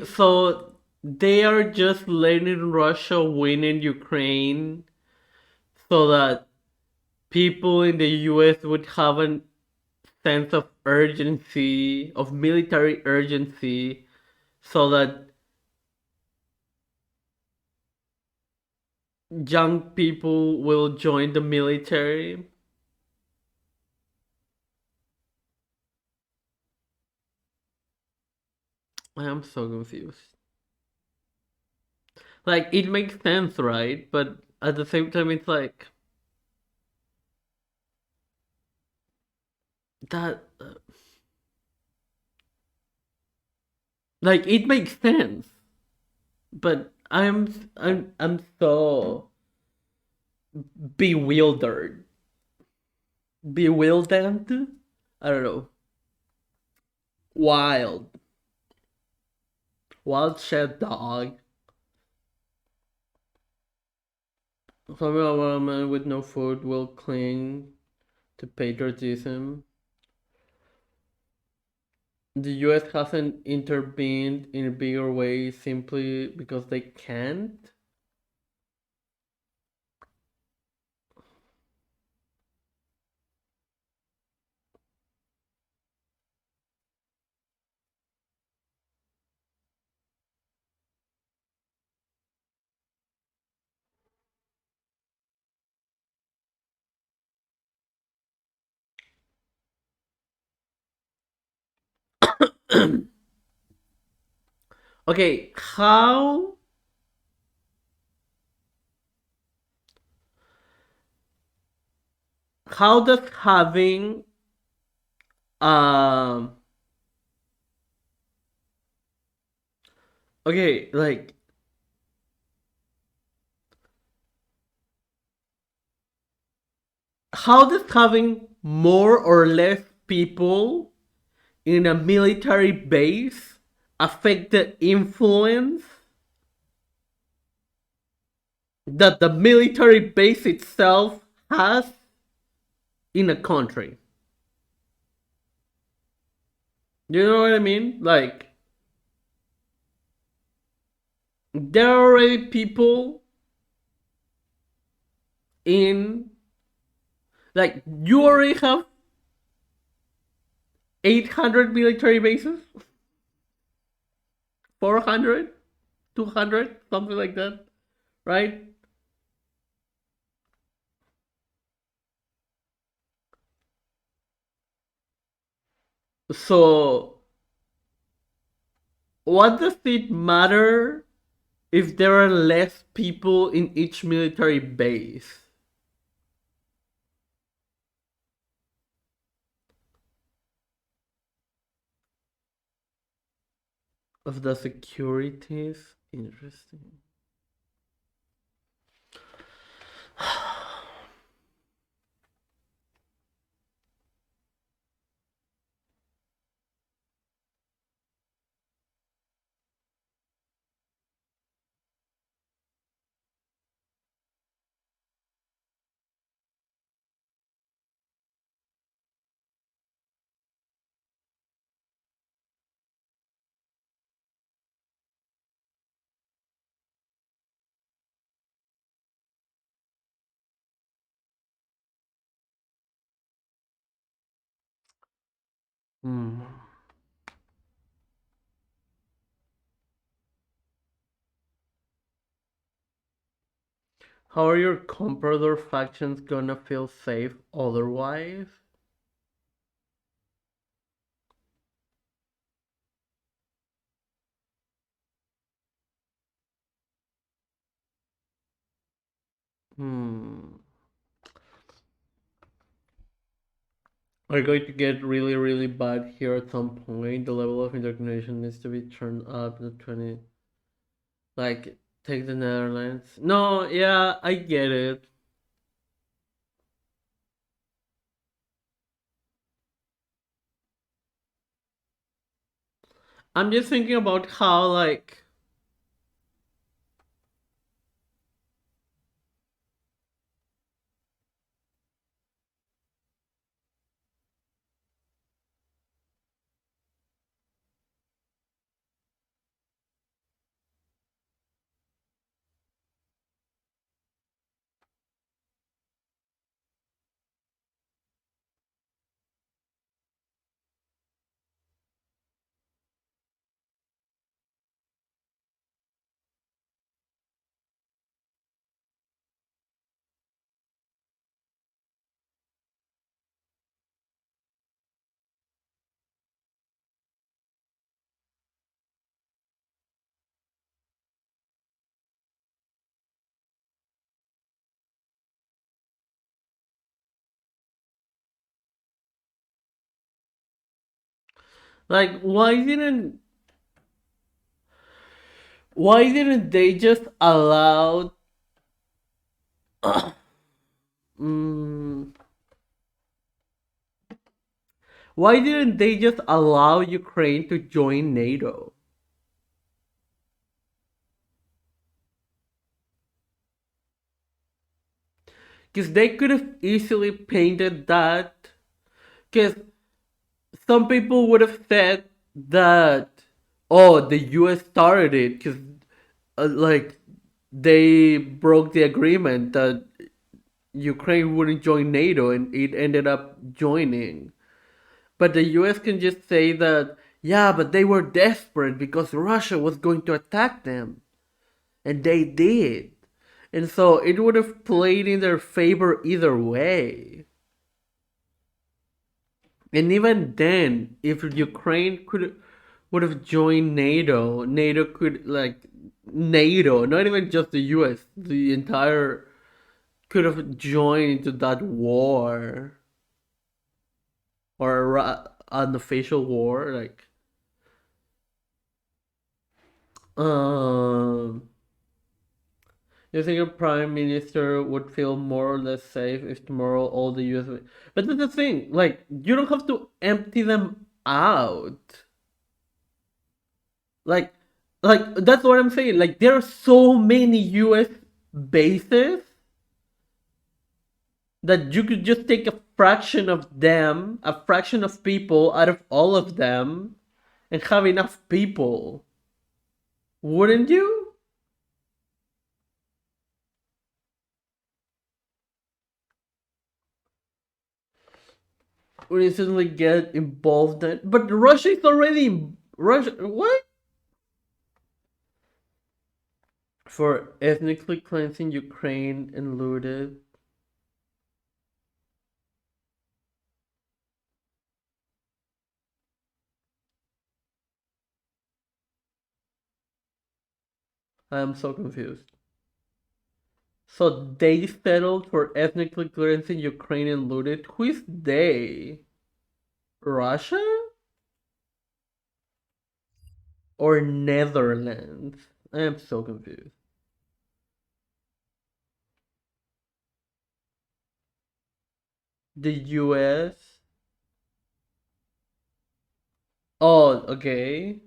So they are just letting Russia win in Ukraine so that people in the US would have a sense of urgency, of military urgency, so that young people will join the military. I am so confused. Like, it makes sense, right? But at the same time, it's like that. Like, it makes sense, but I'm so bewildered. Bewildered? I don't know. Wild. Wild shed dog. Somehow a man with no food will cling to patriotism. The US hasn't intervened in a bigger way simply because they can't. Okay, how does having um okay, like, how does having more or less people in a military base affect the influence that the military base itself has in a country? You know what I mean? Like, there are already people in, like, you already have 800 military bases, 400, 200, something like that, right? So, what does it matter if there are less people in each military base? Of the securities? Interesting. Hmm. How are your comprador factions gonna feel safe otherwise? Hmm. Are going to get really, really bad here at some point. The level of indoctrination needs to be turned up to 20. Like, take the Netherlands. No, yeah, I get it. I'm just thinking about how, like, Like, why didn't they just allow mm, why didn't they just allow Ukraine to join NATO? Because they could have easily painted that. Because some people would have said that, oh, the US started it because, like, they broke the agreement that Ukraine wouldn't join NATO and it ended up joining. But the US can just say that, yeah, but they were desperate because Russia was going to attack them. And they did. And so it would have played in their favor either way. And even then, if Ukraine would have joined NATO, NATO could, like, NATO, not even just the US, the entire could have joined into that war, or an official war, like, um you think a prime minister would feel more or less safe if tomorrow all the US, but that's the thing, like, you don't have to empty them out. Like, that's what I'm saying. Like, there are so many US bases that you could just take a fraction of them, a fraction of people out of all of them, and have enough people. Wouldn't you? Or instantly get involved in, but Russia is already Russia. What? For ethnically cleansing Ukraine and looted. I am so confused. So they settled for ethnically cleansing Ukraine and looted. Who is they? Russia or Netherlands? I am so confused. The US. Oh, okay.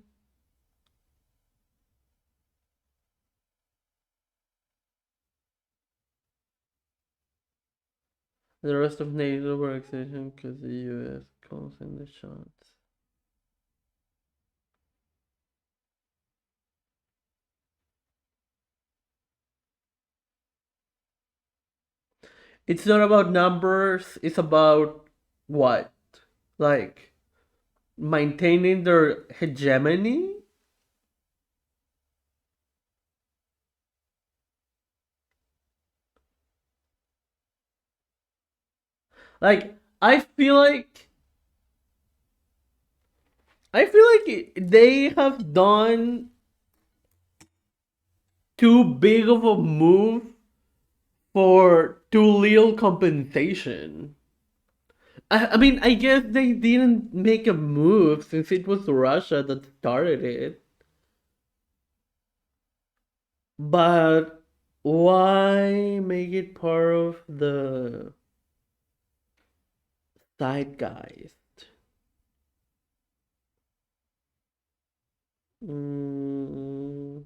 The rest of NATO were exception because the US calls in the shots. It's not about numbers, it's about what? Like, maintaining their hegemony? Like, I feel like they have done too big of a move for too little compensation. I mean, I guess they didn't make a move since it was Russia that started it. But why make it part of the zeitgeist? Mm,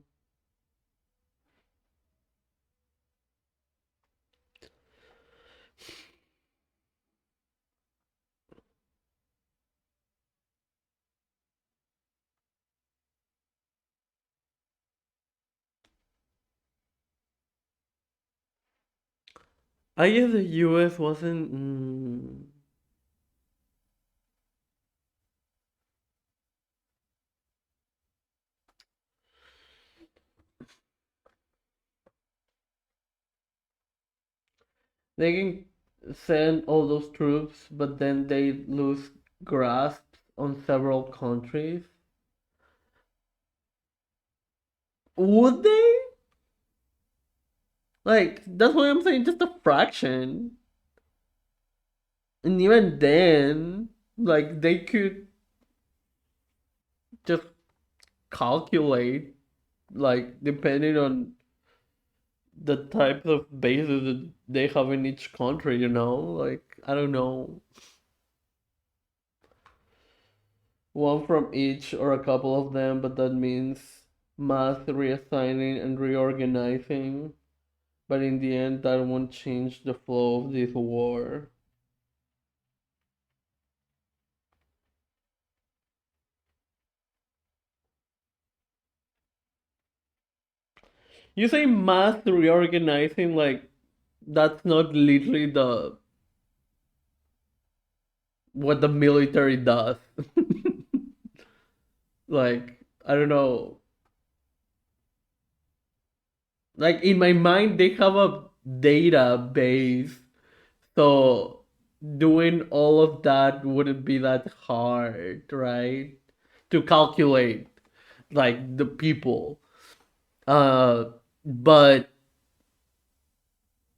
I guess the US wasn't. They can send all those troops, but then they lose grasp on several countries. Would they? Like, that's what I'm saying, just a fraction. And even then, like, they could. just calculate, like, depending on the types of bases that they have in each country, you know? Like, I don't know, one from each or a couple of them, but that means mass reassigning and reorganizing. But in the end, that won't change the flow of this war. You say mass reorganizing, like, that's not literally the what the military does. Like, I don't know. Like, in my mind, they have a database, so doing all of that wouldn't be that hard, right? To calculate, like, the people. But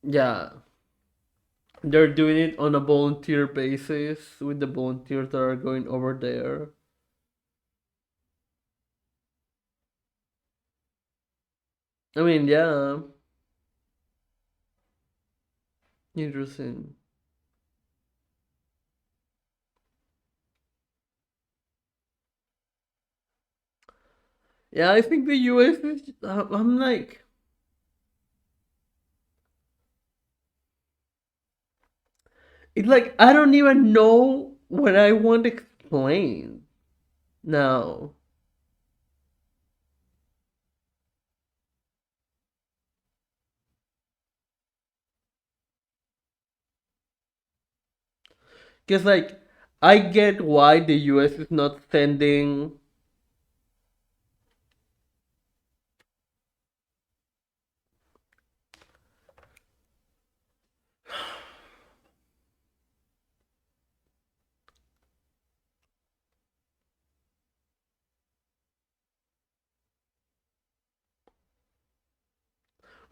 yeah, they're doing it on a volunteer basis with the volunteers that are going over there. I mean, yeah, interesting. Yeah, I think the US is. I'm like, it's like I don't even know what I want to explain now. Because, like, I get why the US is not sending.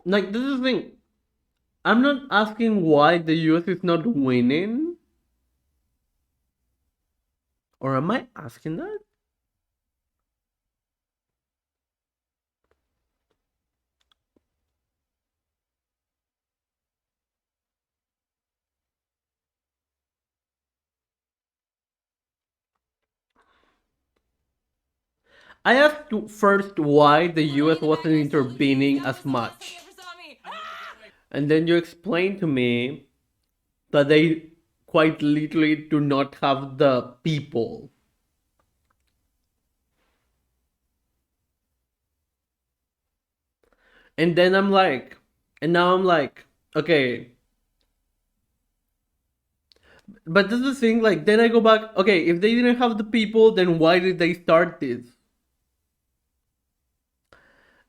Like, this is the thing. I'm not asking why the US is not winning. Or am I asking that? I asked first why the US wasn't intervening as much. And then you explained to me that they quite literally do not have the people. And then I'm like, and now I'm like, okay. But this is the thing, like, then I go back, okay, if they didn't have the people, then why did they start this?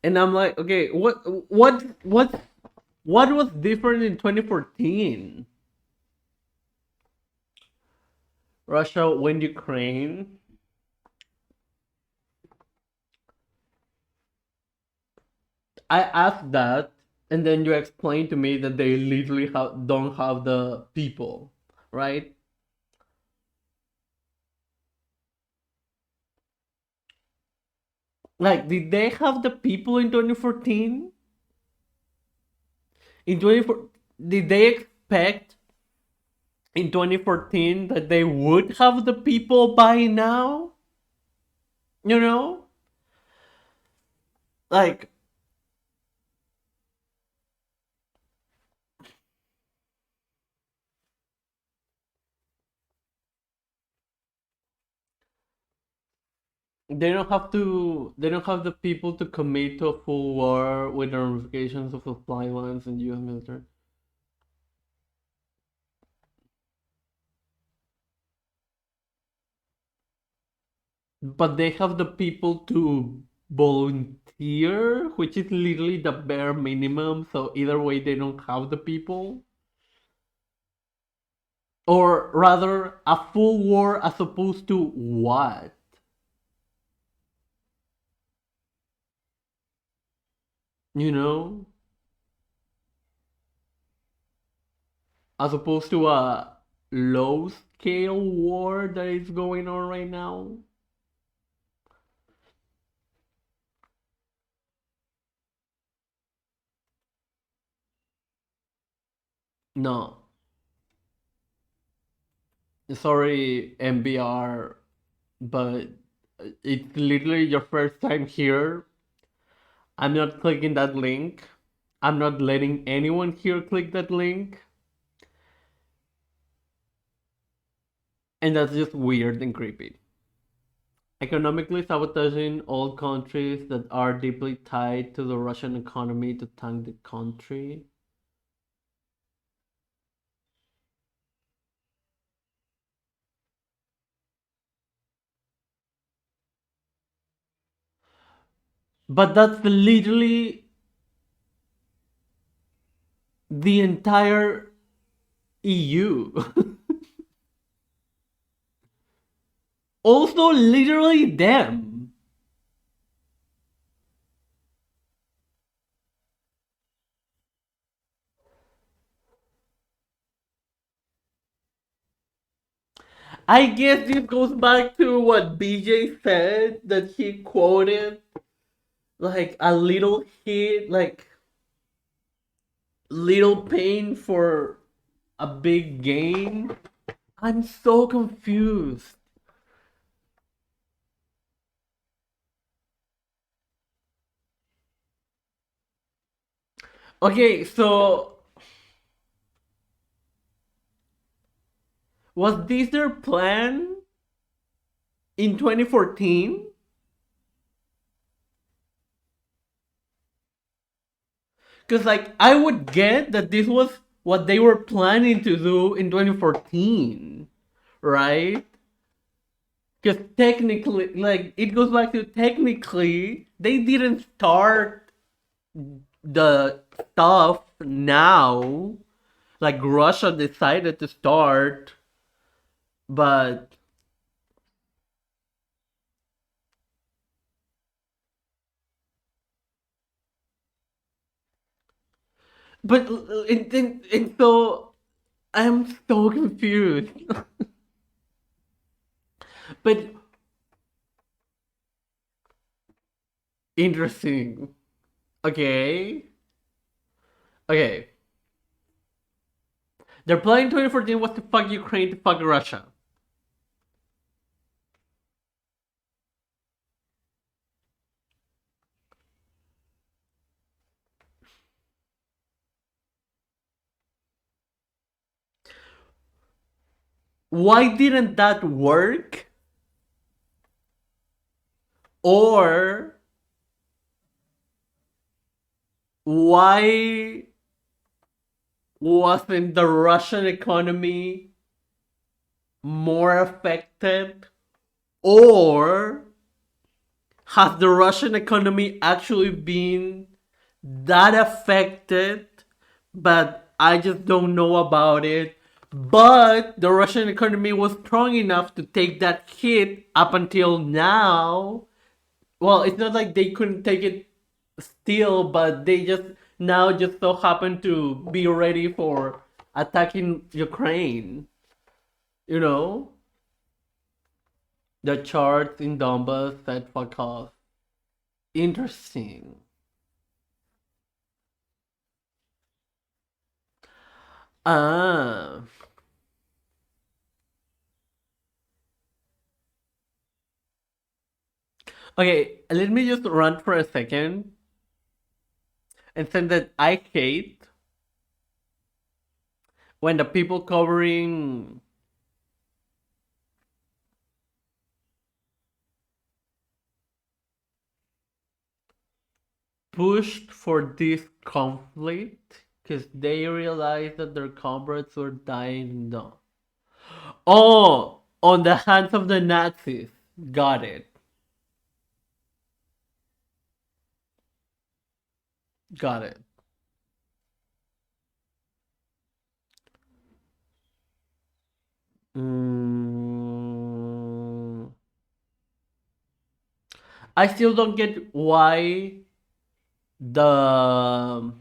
And I'm like, okay, what was different in 2014? Russia went Ukraine. I asked that, and then you explained to me that they literally don't have the people, right? Like, did they have the people in 2014? In 24, did they expect in 2014 that they would have the people by now? You know? Like, they don't have the people to commit to a full war with the ramifications of supply lines and US military. But they have the people to volunteer, which is literally the bare minimum. So either way, they don't have the people. Or rather, a full war as opposed to what? You know? As opposed to a low scale war that is going on right now. No. Sorry, MBR, but it's literally your first time here. I'm not clicking that link. I'm not letting anyone here click that link. And that's just weird and creepy. Economically sabotaging all countries that are deeply tied to the Russian economy to tank the country. But that's literally the entire EU. Also, literally them. I guess this goes back to what BJ said, that he quoted like a little hit, like little pain for a big gain. I'm so confused. Okay, so was this their plan in 2014? Because, like, I would get that this was what they were planning to do in 2014, right? Because technically, like, it goes back to technically, they didn't start the stuff now. Like, Russia decided to start, but and so I'm so confused. But interesting. Okay. Okay. Their plan in 2014 was to fuck Ukraine to fuck Russia. Why didn't that work? Or why wasn't the Russian economy more affected? Or has the Russian economy actually been that affected, but I just don't know about it? But the Russian economy was strong enough to take that hit up until now. Well, it's not like they couldn't take it still, but they just now just so happen to be ready for attacking Ukraine. You know? The charts in Donbass said fuck off. Interesting. Ah. Okay, let me just run for a second and say that I hate when the people covering pushed for this conflict because they realized that their comrades were dying. No. Oh, on the hands of the Nazis. Got it. Got it. Mm, I still don't get why the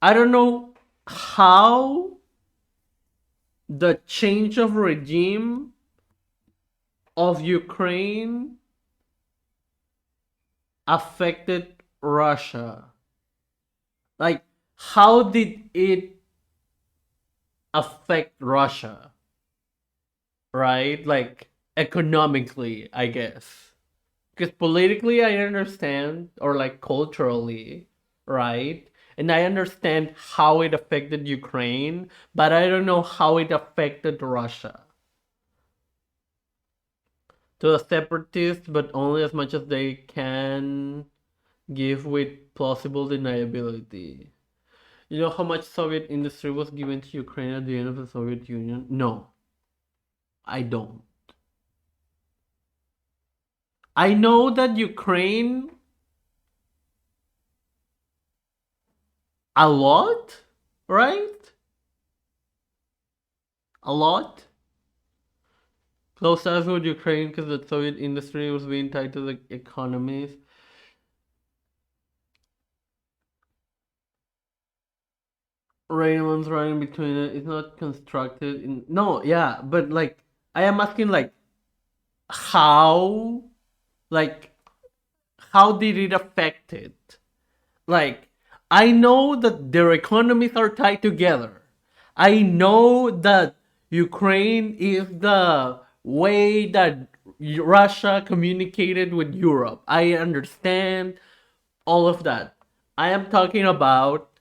I don't know how the change of regime of Ukraine affected Russia? Like, how did it affect Russia? Right? Like, economically, I guess. Because politically, I understand, or like culturally, right? And I understand how it affected Ukraine, but I don't know how it affected Russia. To the separatists, but only as much as they can give with plausible deniability. You know how much Soviet industry was given to Ukraine at the end of the Soviet Union? No, I don't. I know that Ukraine a lot, right? A lot. Close ties with Ukraine because the Soviet industry was being tied to the economies. Raymond's running between it. It's not constructed in. No, yeah, but like I am asking, like how, like how did it affect it? Like I know that their economies are tied together. I know that Ukraine is the way that Russia communicated with Europe. I understand all of that. I am talking about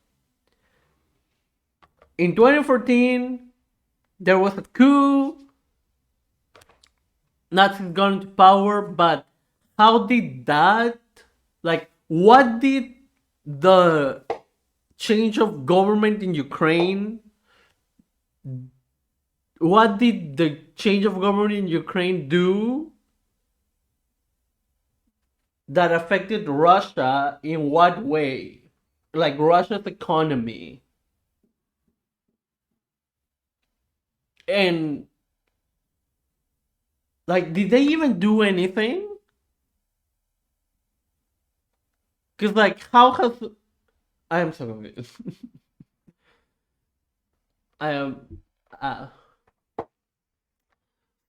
in 2014, there was a coup, Nazis got into power, but how did that, like, what did the change of government in Ukraine, what did the change of government in Ukraine do that affected Russia in what way? Like, Russia's economy. And like, did they even do anything? Because like, how has I am so confused. I am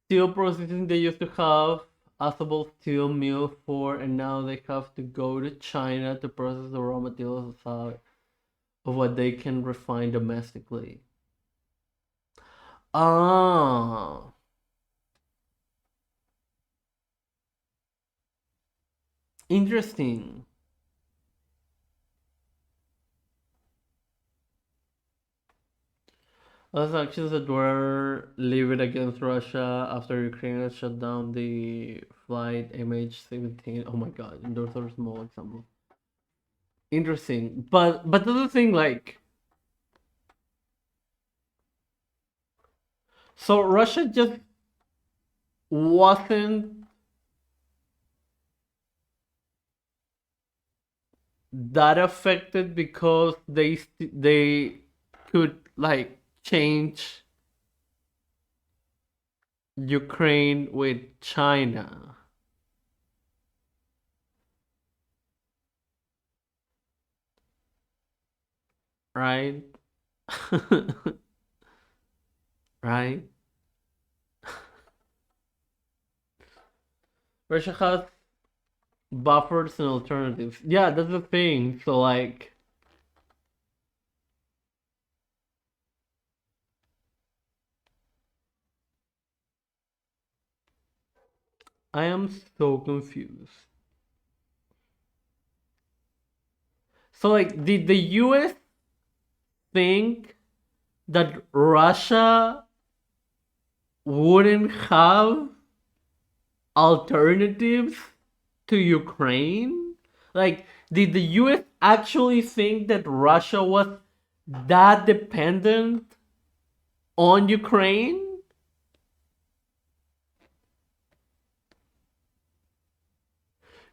steel processing. They used to have Asable steel mill for, and now they have to go to China to process the raw materials of what they can refine domestically. Ah. Interesting. Those actions that were levied against Russia after Ukraine had shut down the flight MH17. Oh my god, those are small examples. Interesting, but the other thing, like, so Russia just wasn't that affected because they could like change Ukraine with China. Right? Right? Russia has buffers and alternatives. Yeah, that's the thing. So like, I am so confused. So like, did the US think that Russia wouldn't have alternatives to Ukraine? Like, did the US actually think that Russia was that dependent on Ukraine?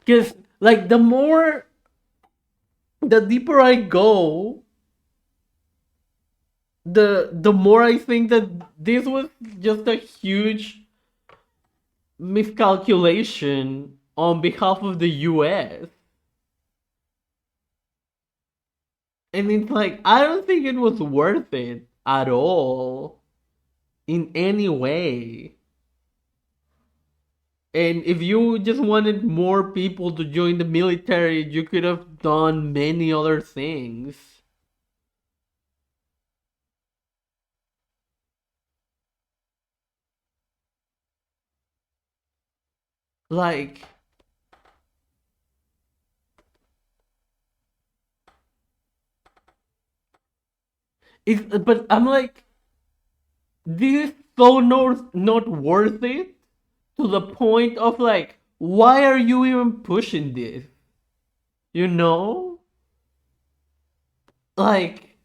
Because, like, the deeper I go, the more I think that this was just a huge miscalculation on behalf of the US. And it's like, I don't think it was worth it at all in any way. And if you just wanted more people to join the military, you could have done many other things. Like, but I'm like, this is so not worth it to the point of like, why are you even pushing this? You know? Like,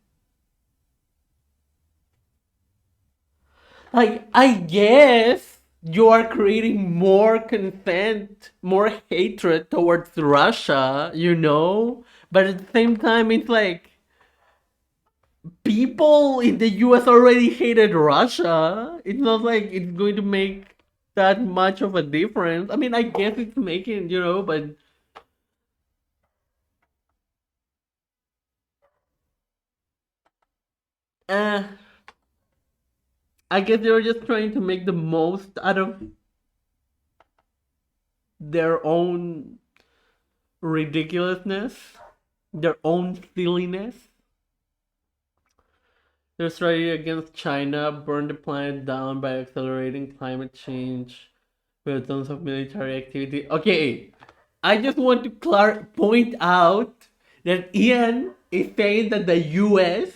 I guess you are creating more consent, more hatred towards Russia, you know? But at the same time, it's like people in the US already hated Russia. It's not like it's going to make that much of a difference. I mean, I guess it's making, you know, but uh, I guess they're just trying to make the most out of their own ridiculousness, their own silliness. Their strategy against China burned the planet down by accelerating climate change with tons of military activity. Okay, I just want to point out that Ian is saying that the US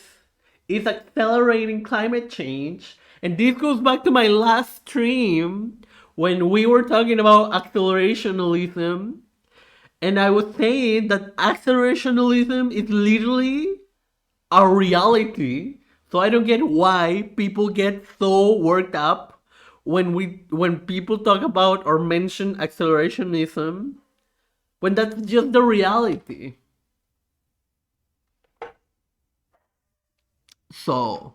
is accelerating climate change, and this goes back to my last stream when we were talking about accelerationism, and I was saying that accelerationism is literally a reality. So I don't get why people get so worked up when people talk about or mention accelerationism when that's just the reality. So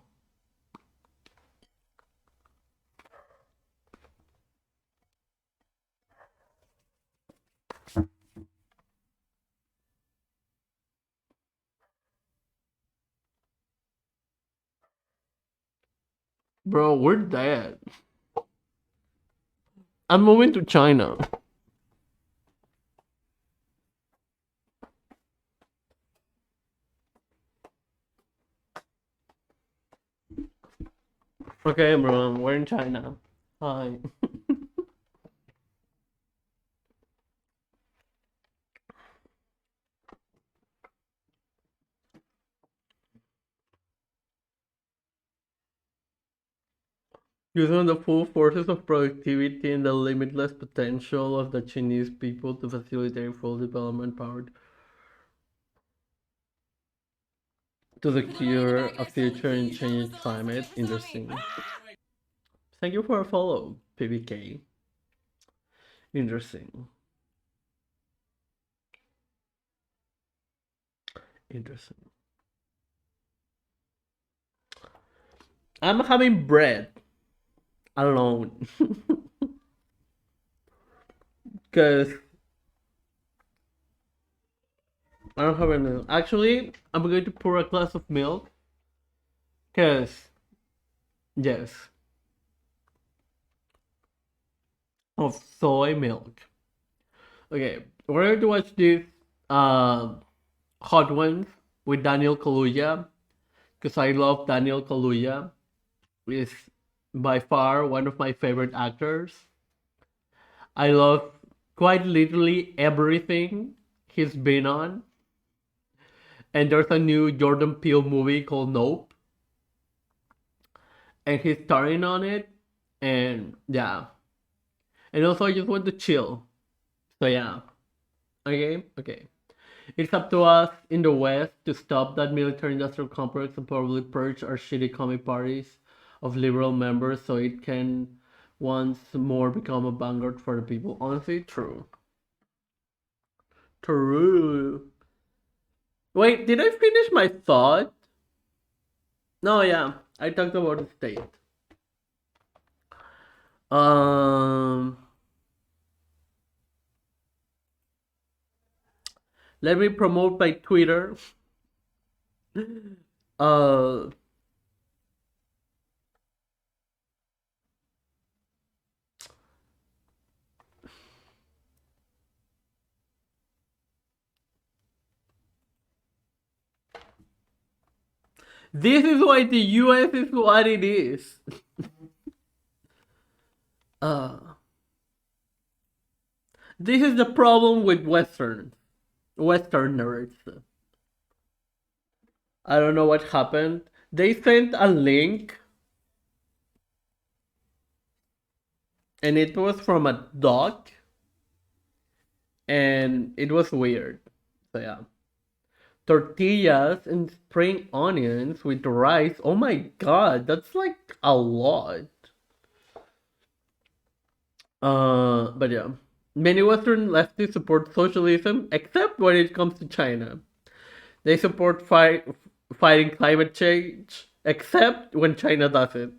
bro, we're dead. I'm moving to China. Okay, bro, we're in China. Hi. Using the full forces of productivity and the limitless potential of the Chinese people to facilitate full development powered to secure a future in changed climate. Interesting. Thank you for a follow, PBK. Interesting. Interesting. I'm having bread alone. Because I don't have any. Actually, I'm going to pour a glass of milk. Because, yes, of soy milk. Okay, we're going to watch this uh, Hot Ones with Daniel Kaluuya. Because I love Daniel Kaluuya. He's by far one of my favorite actors. I love quite literally everything he's been on. And there's a new Jordan Peele movie called Nope. And he's starring on it. And yeah. And also I just want to chill. So yeah. Okay. It's up to us in the West to stop that military industrial complex and probably purge our shitty comic parties of liberal members so it can once more become a vanguard for the people. Honestly, true. True. Wait, did I finish my thought? No, yeah. I talked about the state. Um Let me promote my Twitter. Uh This is why the US is what it is. This is the problem with Westerners. I don't know what happened. They sent a link, and it was from a doc, and it was weird. So yeah. Tortillas and spring onions with rice. Oh my god, that's like a lot. But yeah. Many Western leftists support socialism, except when it comes to China. They support fighting climate change, except when China doesn't.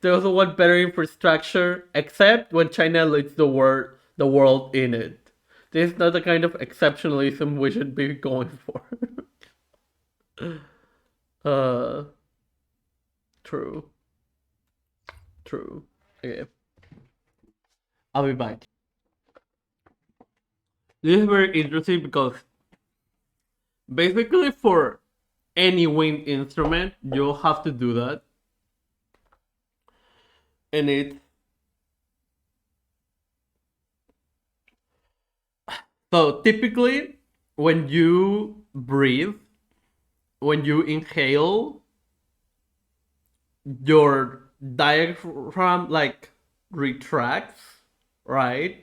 They also want better infrastructure, except when China leads the world in it. This is not the kind of exceptionalism we should be going for. True. True. Okay. I'll be back. This is very interesting because basically for any wind instrument, you'll have to do that. And it's so typically when you breathe, when you inhale, your diaphragm like retracts, right?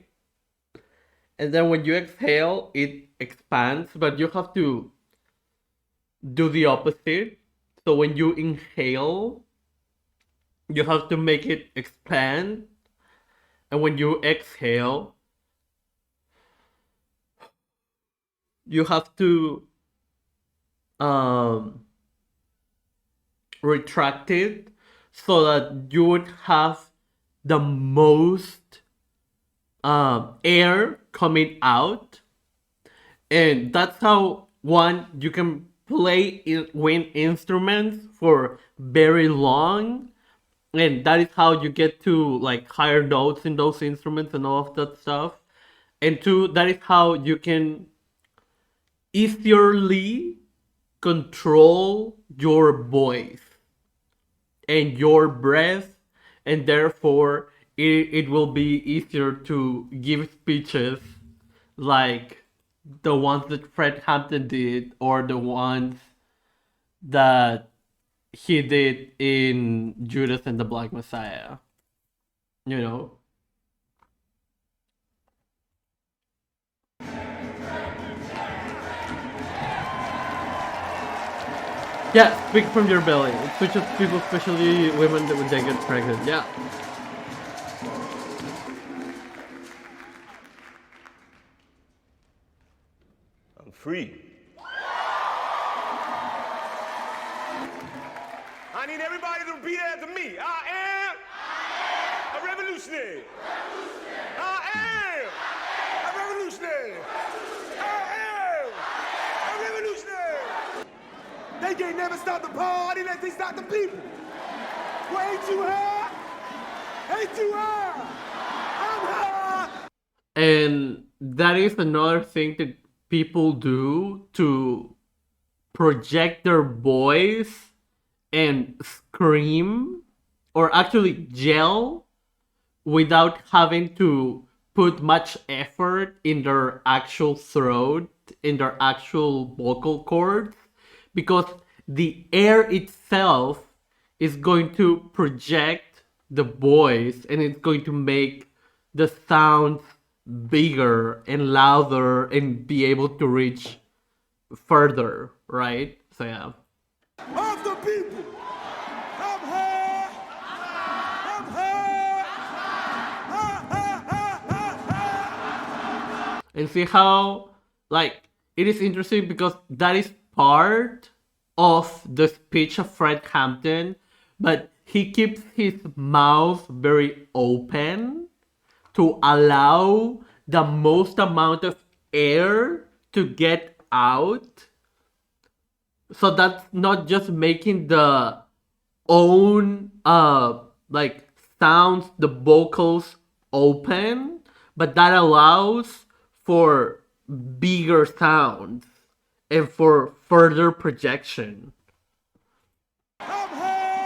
And then when you exhale, it expands, but you have to do the opposite. So when you inhale, you have to make it expand. And when you exhale, you have to retract it so that you would have the most air coming out. And that's how you can play wind instruments for very long, and that is how you get to like higher notes in those instruments and all of that stuff. And two, that is how you can easily control your voice and your breath, and therefore it will be easier to give speeches like the ones that Fred Hampton did, or the ones that he did in Judas and the Black Messiah. You know? Yeah, speak from your belly. It switches people, especially women, that when they get pregnant. Yeah. I'm free. I need everybody to repeat after me. I am a revolutionary. I am a revolutionary. I am a revolutionary. They can't never stop the party unless they stop the people. Well, ain't you high? Ain't you high? I'm high. And that is another thing that people do to project their voice and scream, or actually yell, without having to put much effort in their actual throat, in their actual vocal cords, because the air itself is going to project the voice, and it's going to make the sounds bigger and louder and be able to reach further, right? So yeah. Of the people. I'm high. I'm high. Ha. And see how, like, it is interesting because that is part of the speech of Fred Hampton, but he keeps his mouth very open to allow the most amount of air to get out. So that's not just making the own like sounds, the vocals open, but that allows for bigger sounds and for further projection.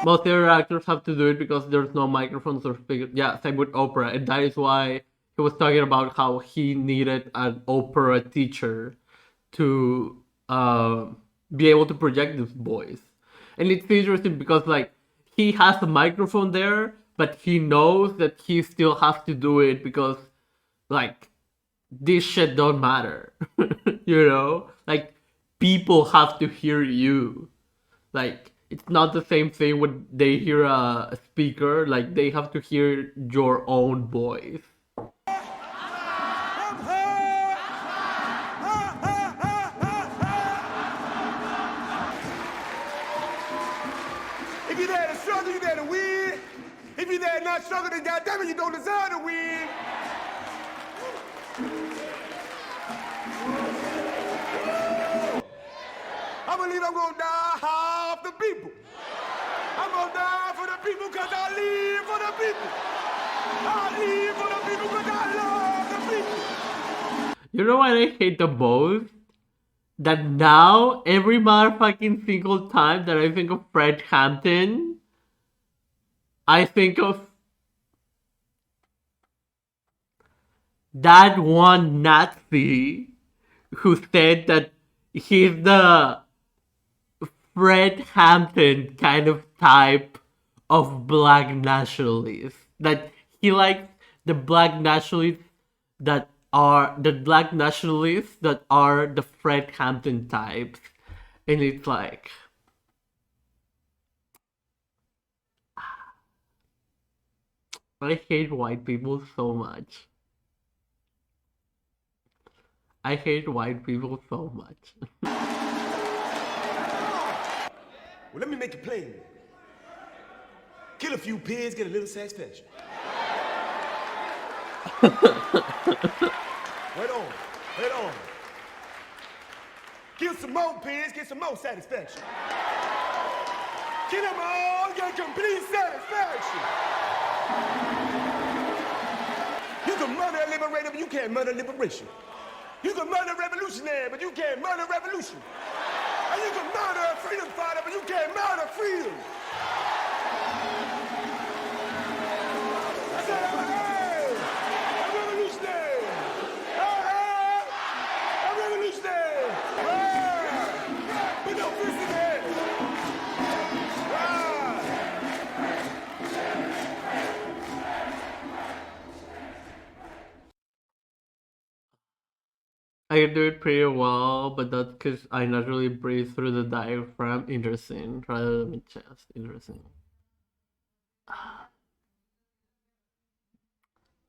Most other actors have to do it because there's no microphones or speakers. Yeah, same with Oprah, and that is why he was talking about how he needed an opera teacher to be able to project this voice. And it's interesting because like he has a microphone there, but he knows that he still has to do it because like this shit don't matter. You know? Like people have to hear you. Like it's not the same thing when they hear a speaker, like they have to hear your own voice. If you're there to struggle, you're there to win. If you're there not struggle, then goddammit, you don't deserve to win. I believe I'm gonna die half the people. I'm gonna die for the people because I live for the people. I live for the people because I love the people. You know what I hate the most? That now, every motherfucking single time that I think of Fred Hampton, I think of that one Nazi who said that he's the Fred Hampton kind of type of black nationalist. That he likes the black nationalists that are the Fred Hampton types. And it's like I hate white people so much. I hate white people so much. Well, let me make it plain. Kill a few pigs, get a little satisfaction. Wait on, wait on. Kill some more pigs, get some more satisfaction. Kill them all, get complete satisfaction. You can murder a liberator, but you can't murder liberation. You can murder a revolutionary, but you can't murder revolution. And you can murder a freedom fighter, but you can't murder freedom. I said, hey, a revolutionary. Hey, a revolutionary. Hey, put your fist in the air. I can do it pretty well, but that's because I naturally breathe through the diaphragm. Interesting. Rather than my chest. Interesting.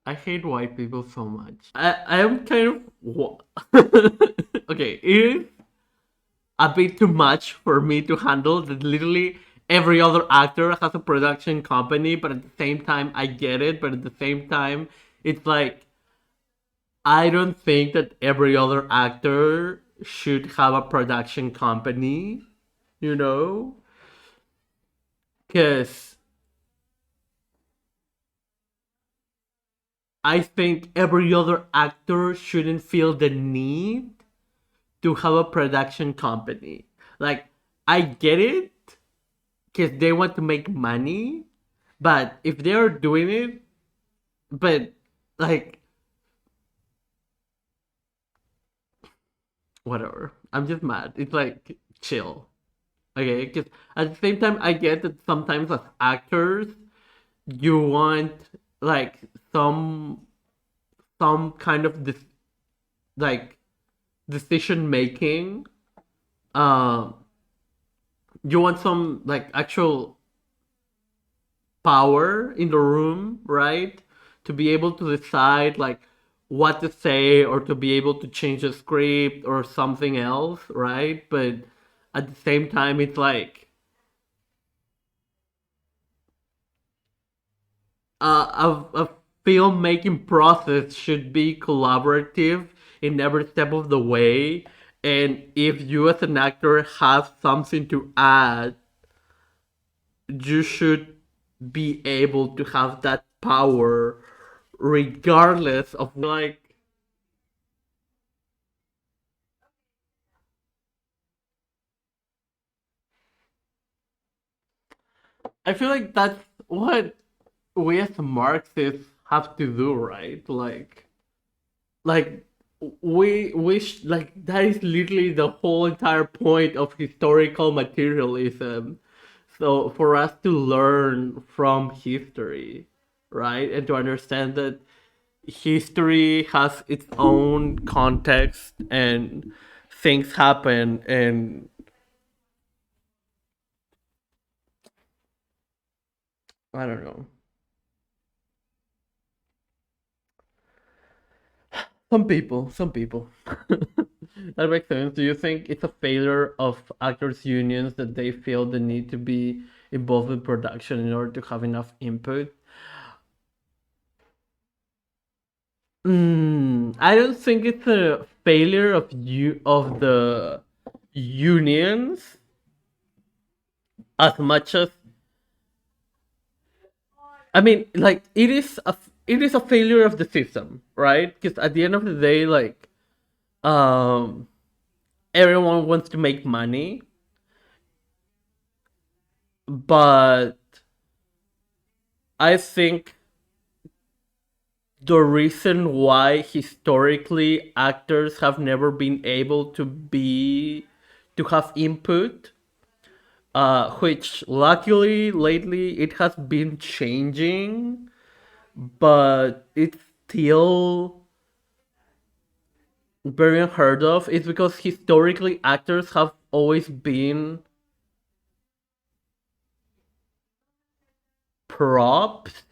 I hate white people so much. I am kind of okay. It is a bit too much for me to handle. That literally every other actor has a production company, but at the same time I get it. But at the same time, it's like I don't think that every other actor should have a production company, you know? Because I think every other actor shouldn't feel the need to have a production company. Like, I get it because they want to make money, but if they're doing it, but like, whatever. I'm just mad. It's like chill. Okay, because at the same time, I get that sometimes as actors, you want like some kind of this like decision making. You want some like actual power in the room, right? To be able to decide like what to say or to be able to change the script or something else, right? But at the same time, it's like a filmmaking process should be collaborative in every step of the way. And if you as an actor have something to add, you should be able to have that power regardless of like I feel like that's what we as Marxists have to do, right? Like we wish like that is literally the whole entire point of historical materialism. So for us to learn from history, right? And to understand that history has its own context and things happen and I don't know. Some people. That makes sense. Do you think it's a failure of actors' unions that they feel the need to be involved in production in order to have enough input? I don't think it's a failure of the unions as much as I mean, like it is a failure of the system, right? Because at the end of the day, like um, everyone wants to make money, but I think the reason why historically actors have never been able to have input, which luckily lately it has been changing, but it's still very unheard of, is because historically actors have always been props,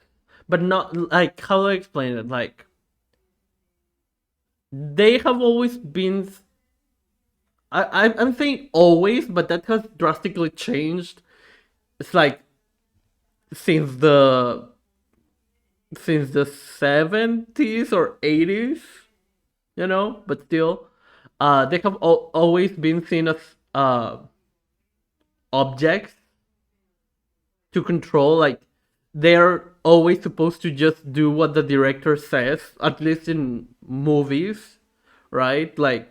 but not like how do I explain it? Like they have always been. I'm saying always, but that has drastically changed. It's like since the since the 70s or 80s, you know. But still, they have always been seen as objects to control. Like they're always supposed to just do what the director says, at least in movies, right? Like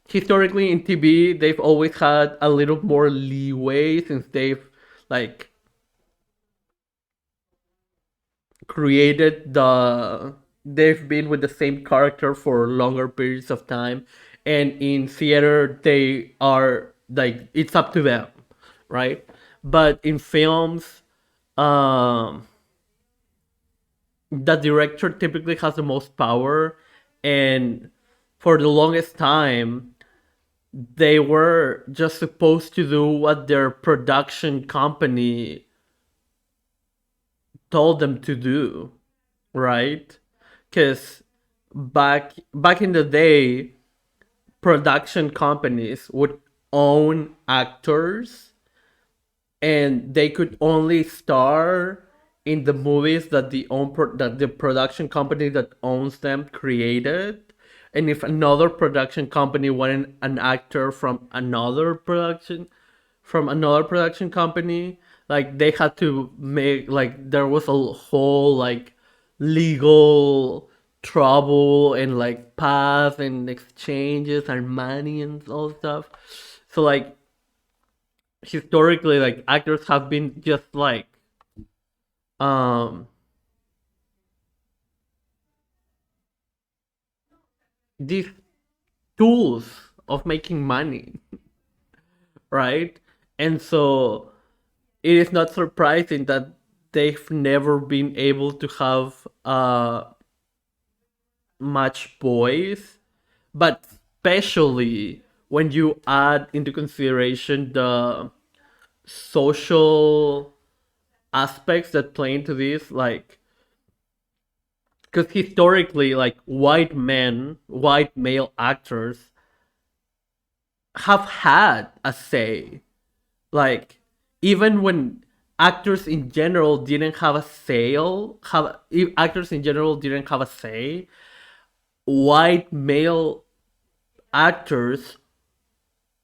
historically in TV, they've always had a little more leeway since they've like created they've been with the same character for longer periods of time, and in theater they are like it's up to them, right? But in films, um the director typically has the most power, and for the longest time they were just supposed to do what their production company told them to do, right? Because back in the day, production companies would own actors, and they could only star in the movies that that the production company that owns them created. And if another production company wanted an actor from another production company, like they had to make like there was a whole like legal trouble and like paths and exchanges and money and all stuff. So like historically, like actors have been just like um these tools of making money, right? And so it is not surprising that they've never been able to have much voice, but especially when you add into consideration the social aspects that play into this, like because historically like white male actors have had a say, like even when actors in general didn't have a say, if actors in general didn't have a say, white male actors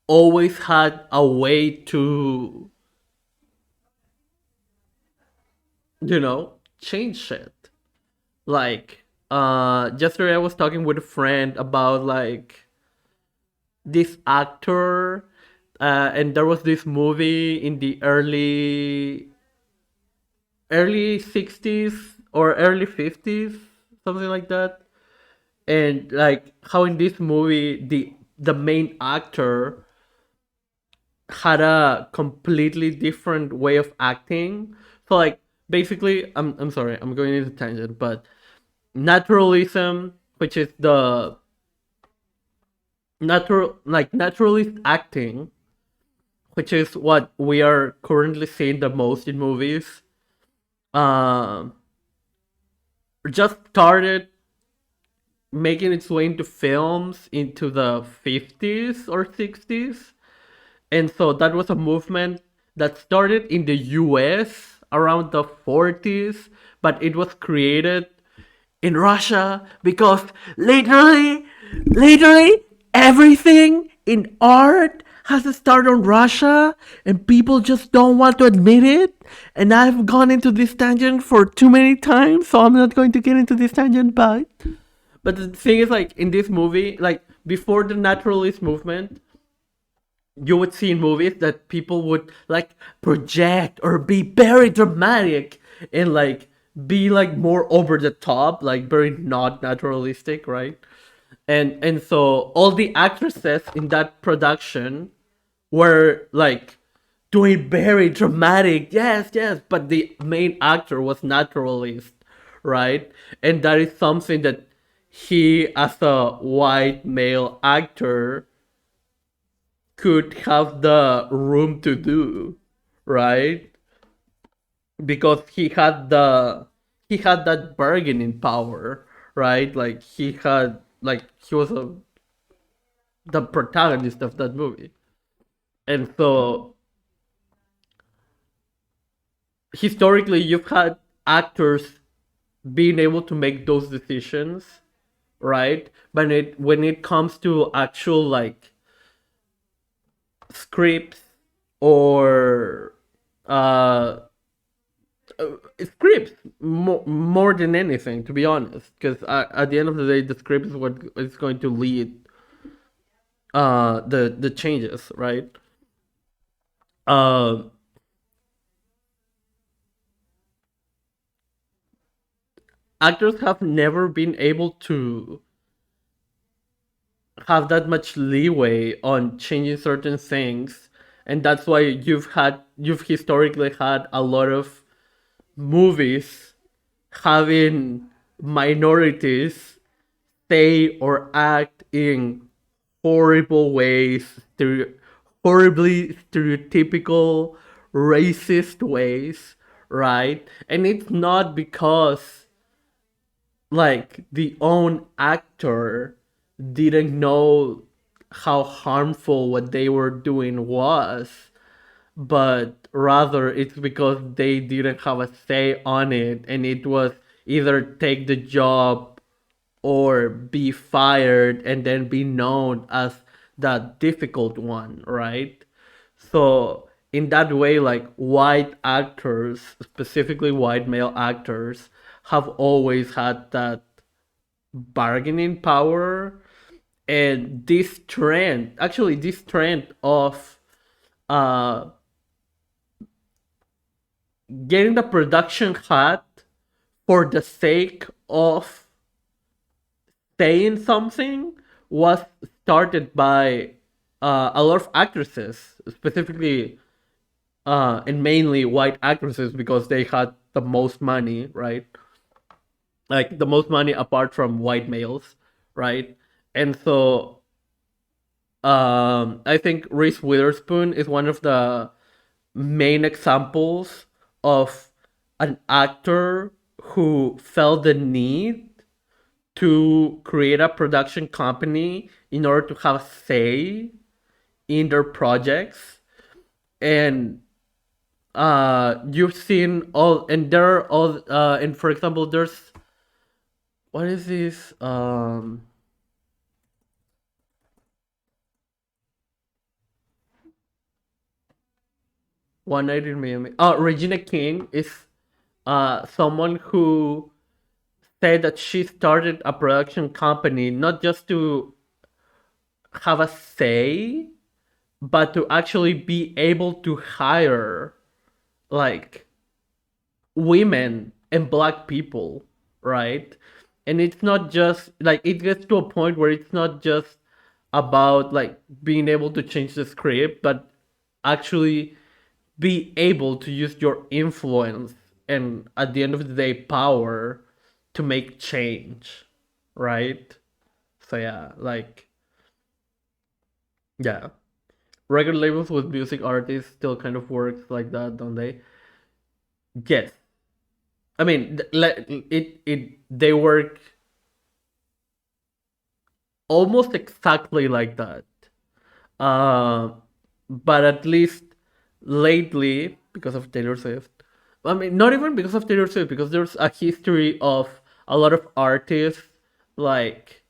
always had a way to, you know, change shit. Like yesterday I was talking with a friend about like this actor, and there was this movie in the early early 60s or early 50s, something like that. And like how in this movie the main actor had a completely different way of acting. So like basically, I'm sorry, I'm going into tangent, but naturalism, which is the naturalist acting, which is what we are currently seeing the most in movies, um, just started making its way into films into the 50s or 60s. And so that was a movement that started in the US around the 40s, but it was created in Russia because literally everything in art has to start on Russia and people just don't want to admit it. And I've gone into this tangent for too many times, so I'm not going to get into this tangent, but the thing is, like, in this movie, like, before the naturalist movement, you would see in movies that people would like project or be very dramatic and like be like more over the top, like very not naturalistic, right? And so all the actresses in that production were like doing very dramatic, yes, but the main actor was naturalist, right? And that is something that he, as a white male actor, could have the room to do, right? Because he had that bargaining power, right? Like he was the protagonist of that movie. And so historically you've had actors being able to make those decisions, right? But when it comes to actual like scripts or uh scripts more than anything, to be honest, because at the end of the day the script is what is going to lead the changes, right? uh Actors have never been able to have that much leeway on changing certain things, and that's why you've historically had a lot of movies having minorities say or act in horrible ways, horribly stereotypical, racist ways, right? And it's not because like the own actor didn't know how harmful what they were doing was, but rather it's because they didn't have a say on it, and it was either take the job or be fired and then be known as the difficult one, right? So in that way, like white actors, specifically white male actors, have always had that bargaining power. And this trend of uh getting the production cut for the sake of saying something was started by a lot of actresses, specifically and mainly white actresses, because they had the most money, right? Like the most money apart from white males, right? And so I think Reese Witherspoon is one of the main examples of an actor who felt the need to create a production company in order to have say in their projects. And you've seen all, and there are all and for example there's, what is this, 190 Miami. Oh, Regina King is someone who said that she started a production company not just to have a say, but to actually be able to hire like women and black people, right? And it's not just like it gets to a point where it's not just about like being able to change the script, but actually be able to use your influence and at the end of the day power to make change, right? So yeah, like yeah. Record labels with music artists still kind of works like that, don't they? Yes. I mean, they work almost exactly like that. Uh, but at least lately, because of Taylor Swift, I mean, not even because of Taylor Swift, because there's a history of a lot of artists like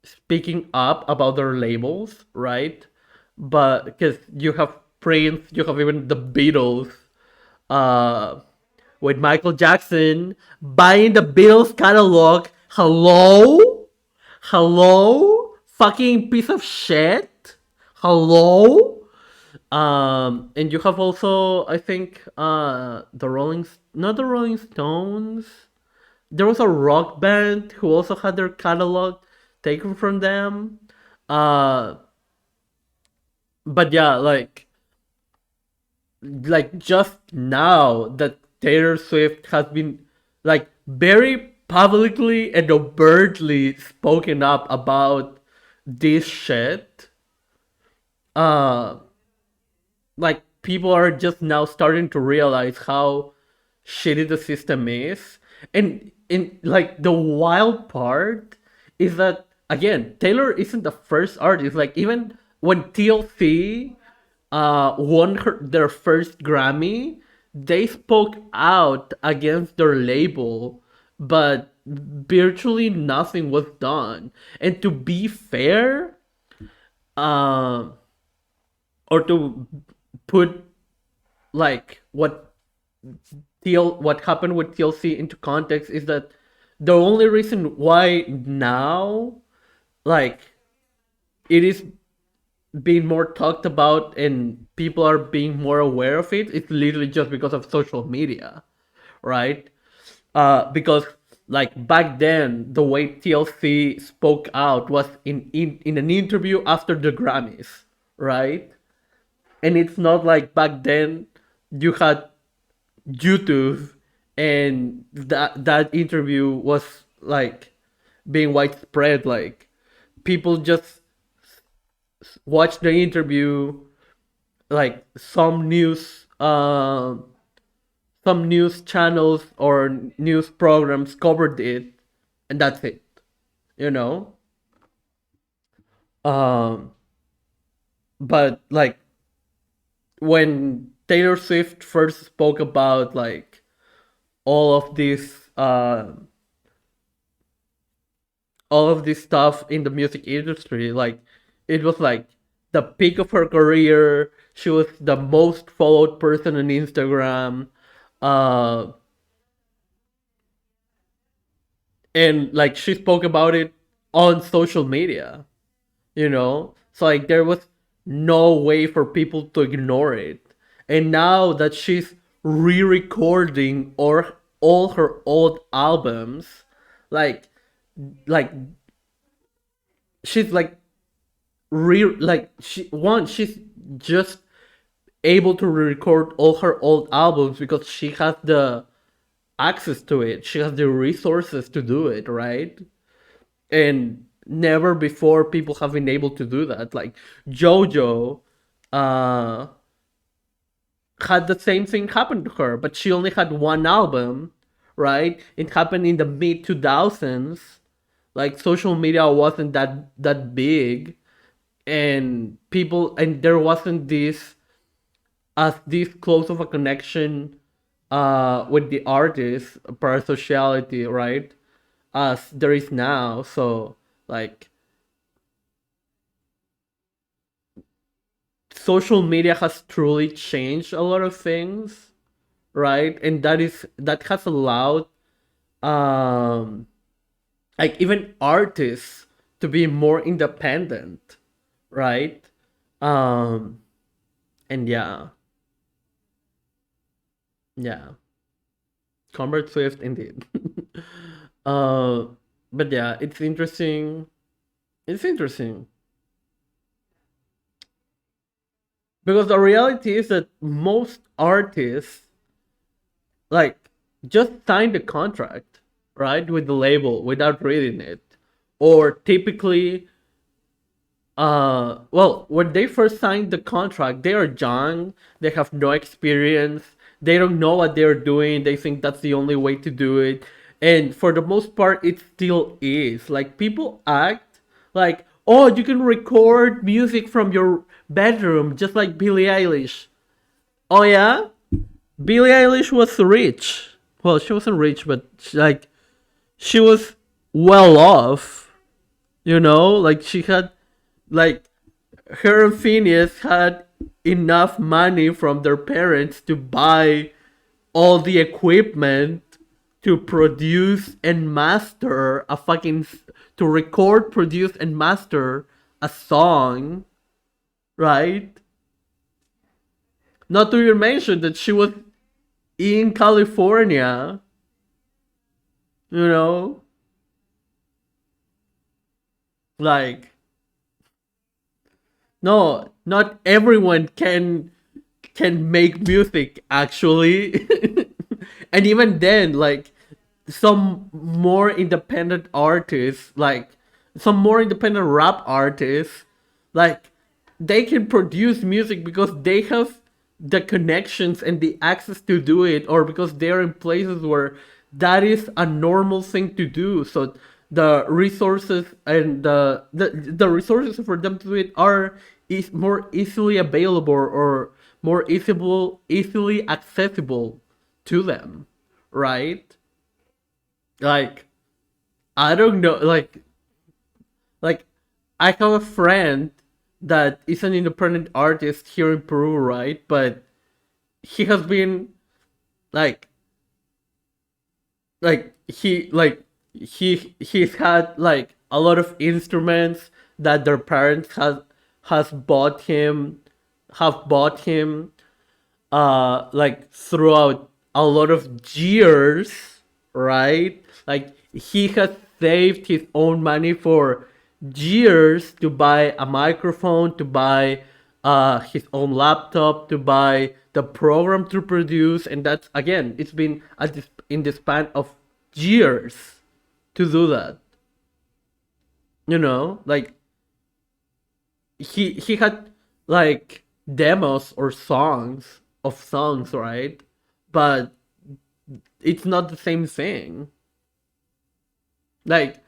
speaking up about their labels, right? But because you have Prince, you have even the Beatles, uh, with Michael Jackson buying the Beatles catalog. Hello? Hello? Fucking piece of shit? Hello? And you have also, I think, not the Rolling Stones. There was a rock band who also had their catalog taken from them. Uh, but yeah, like just now that Taylor Swift has been like very publicly and overtly spoken up about this shit. Uh, like people are just now starting to realize how shitty the system is. And in like the wild part is that again, Taylor isn't the first artist. Like even when TLC won their first Grammy, they spoke out against their label, but virtually nothing was done. And to be fair, um or to put like what happened with TLC into context is that the only reason why now like it is being more talked about and people are being more aware of it, it's literally just because of social media, right? Because like back then the way TLC spoke out was in an interview after the Grammys, right? And it's not like back then you had YouTube and that interview was like being widespread. Like people just watch the interview, like some news channels or news programs covered it, and that's it, you know. Um, but like when Taylor Swift first spoke about like all of this all of this stuff in the music industry, like it was like the peak of her career. She was the most followed person on Instagram. Uh and like she spoke about it on social media, you know? So like there was no way for people to ignore it. And now that she's re-recording or all her old albums, like like she's like she's just able to record all her old albums because she has the access to it. She has the resources to do it, right? And never before people have been able to do that. Like JoJo uh had the same thing happen to her, but she only had one album, right? It happened in the mid 2000s. Like social media wasn't that big, and people and there wasn't this close of a connection with the artist parasociality, right? As there is now. So like social media has truly changed a lot of things, right? And that has allowed um like even artists to be more independent, right? um and yeah. Convert Swift, indeed. uh, but yeah, it's interesting. It's interesting because the reality is that most artists like just sign the contract, right, with the label without reading it, or typically, well, when they first sign the contract, they are young, they have no experience, they don't know what they're doing, they think that's the only way to do it, and for the most part, it still is. Like, people act like, oh, you can record music from your bedroom, just like Billie Eilish. Oh yeah, Billie Eilish was rich. Well, she wasn't rich, but she was well off. You know, like she had, like, her and Phineas had enough money from their parents to buy all the equipment to produce and master a fucking, to record, produce, and master a song, right? Not to even mention that she was in California, you know, like, no, not everyone can make music actually. And even then, like, some more independent artists, like some more independent rap artists, like, they can produce music because they have the connections and the access to do it, or because they're in places where that is a normal thing to do. So the resources and the resources for them to do it are is more easily available, or more easily accessible to them, right? Like, I don't know, like I have a friend that is an independent artist here in Peru, right? But he has been like he's had like a lot of instruments that their parents has bought him have bought him like throughout a lot of years, right? Like, he has saved his own money for years to buy a microphone, to buy his own laptop, to buy the program to produce, and that's, again, it's been in the span of years to do that. You know, like, he had like demos or songs of songs, right? But it's not the same thing. Like,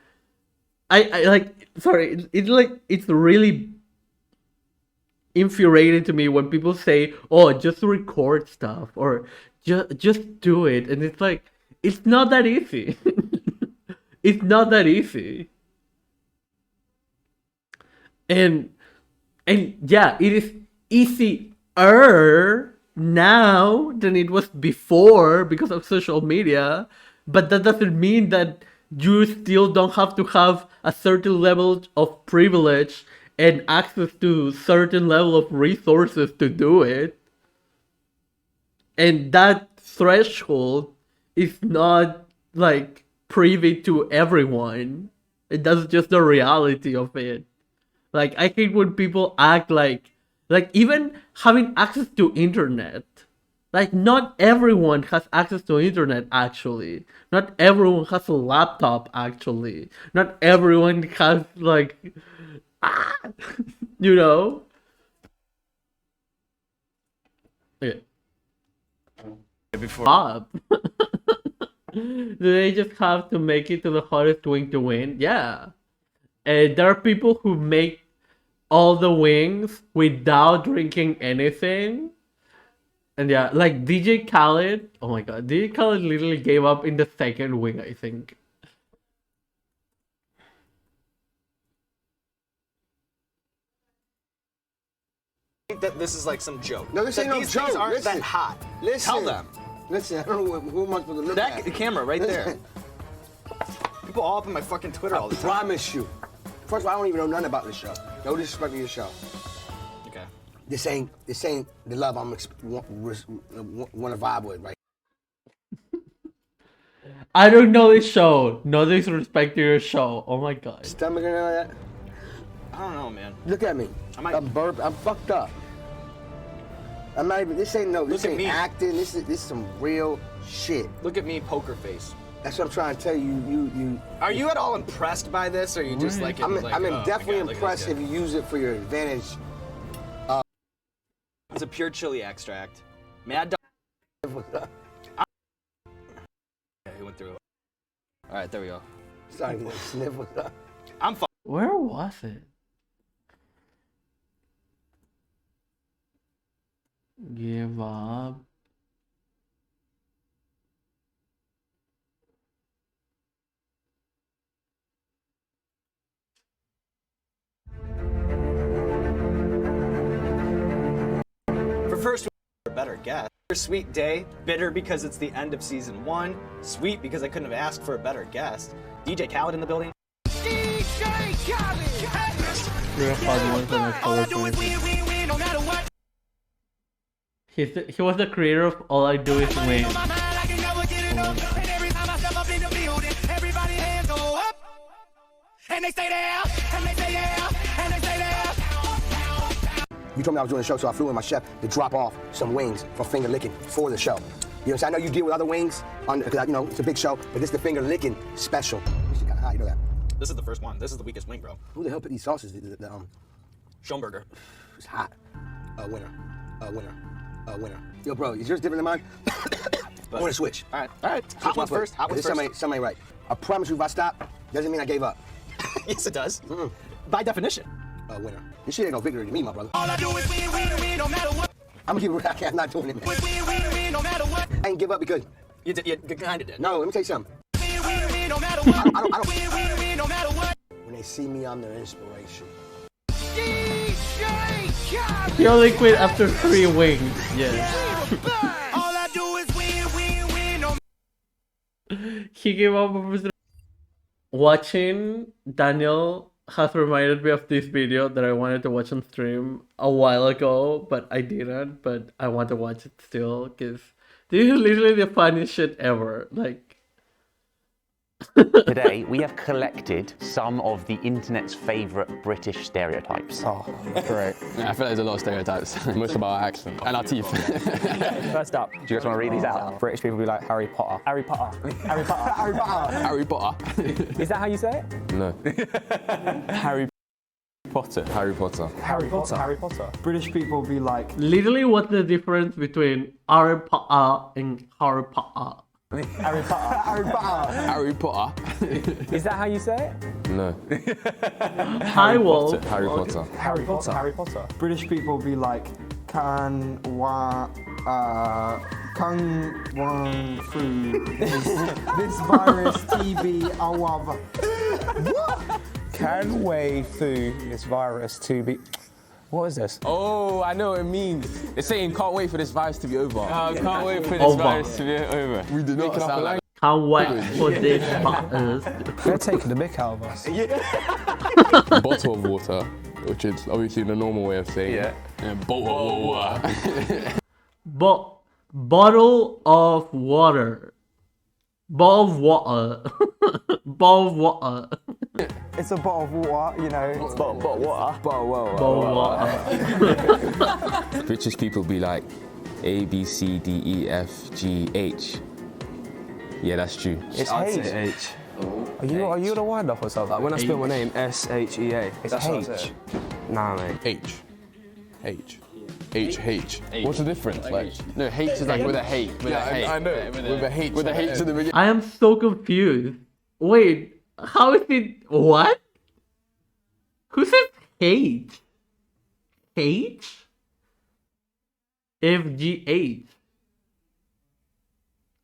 I like, sorry, it's like, it's really infuriating to me when people say, oh, just record stuff, or just do it, and it's like, it's not that easy. It's not that easy. and and yeah, it is easier now than it was before because of social media, but that doesn't mean that you still don't have to have a certain level of privilege and access to certain level of resources to do it. And that threshold is not like privy to everyone. And that's just the reality of it. Like, I hate when people act like even having access to internet. Like, not everyone has access to internet, actually. Not everyone has a laptop, actually. Not everyone has, like, you know? Okay. Before Up. Do they just have to make it to the hottest wing to win? Yeah. And there are people who make all the wings without drinking anything. And yeah, like DJ Khaled. Oh my god, DJ Khaled literally gave up in the second wing, I think. that this is like some joke. No, this That ain't no these things joke. aren't Listen. that hot. Listen. Tell them. Listen, I don't know who am I supposed to look That at. camera right there. Listen, People all up in my fucking Twitter all I the time. promise you. First of all, I don't even know nothing about this show. No disrespect to your show. Okay. This ain't the love I'm want to vibe with, right? I don't know this show. No disrespect to your show. Oh my god. Stomach and all that. I don't know, man. Look at me. might- I'm burp. I'm fucked up. I'm not even. This ain't Look at ain't me. acting. This is some real shit. Look at me, poker face. That's what I'm trying to tell you. Are you at all impressed by this, or are you just like? I'm like, oh my definitely God, look at this impressed guy. if you use it for your advantage. It's a pure chili extract. Mad Dog. Yeah, he went through it. All right, there we go. Sorry, sniffle. I'm fine. Where was it? Give up. For first, a better guess. Sweet day, bitter because it's the end of season 1, sweet because I couldn't have asked for a better guest. DJ Khaled in the building. Real hard ones and I color he was the creator of All I Do Is Win. You told me I was doing a show, so I flew in my chef to drop off some wings for finger licking for the show. You know what I'm saying? I know you deal with other wings, because you know it's a big show, but this is the finger licking special. This is kind of hot, you know that? This is the first one. This is the weakest wing, bro. Who the hell put these sauces? Schoenberger. It's hot. Winner. Winner. Yo, bro, is yours different than mine? I want to switch. All right. Hot ones first. Hot ones first. Something ain't right. I promise you, if I stop, doesn't mean I gave up. Yes, it does. By definition. Winner. This shit ain't no victory to me, my brother. All I do is win, no matter what. I'm gonna keep it real. I'm not doing it, man. Win, no matter what. I ain't give up because. You kind of did. No, let me tell you something. Win, no matter what. I don't. Win, no matter what. When they see me, I'm their inspiration. He only quit after 3 wings. Yeah. All I do is win, no He gave up on his... Watching Daniel has reminded me of this video that I wanted to watch on stream a while ago, but I didn't. But I want to watch it still because this is literally the funniest shit ever. Like, Today, we have collected some of the internet's favourite British stereotypes. Oh, great. Yeah, I feel like there's a lot of stereotypes. Most about our accent and our teeth. First up, do you guys want to read these out? British people be like Harry Potter. Harry Potter. Harry Potter. Harry Potter. Harry Potter. Is that how you say it? No. Harry Potter. Harry Potter. Harry Potter. Harry Potter. British people be like, literally, what's the difference between Harry Potter and Harry Potter? Harry Potter. Harry Potter. Harry Potter. Is that how you say it? No. Hi, Wolf. Harry Potter. Harry Potter. Harry Potter. British people be like, kung fu this virus TB awav. Can way through this virus to be. What is this? Oh, I know what it means. It's saying can't wait for this virus to be over. Can't wait for Over. virus to be over. We did not sound like Can't wait for this virus. They're taking the mick out of us. a bottle of water, which is obviously the normal way of saying it. Yeah, bottle of water. Bottle of water. Bottle of water. Bottle of water. It's a bottle of water, you know. But what? Bottle of water. British people be like A, B, C, D, E, F, G, H. Yeah, that's true. It's H. Are you the wind up or something? Like when I spell my name, S-H-E-A. It's H. Nah, mate. H. What's the difference? Like, no, H is like with a H. With a H. I know. With a H. With a H at the beginning. I am so confused. Wait, how is it? What? Who says H? H? FGH.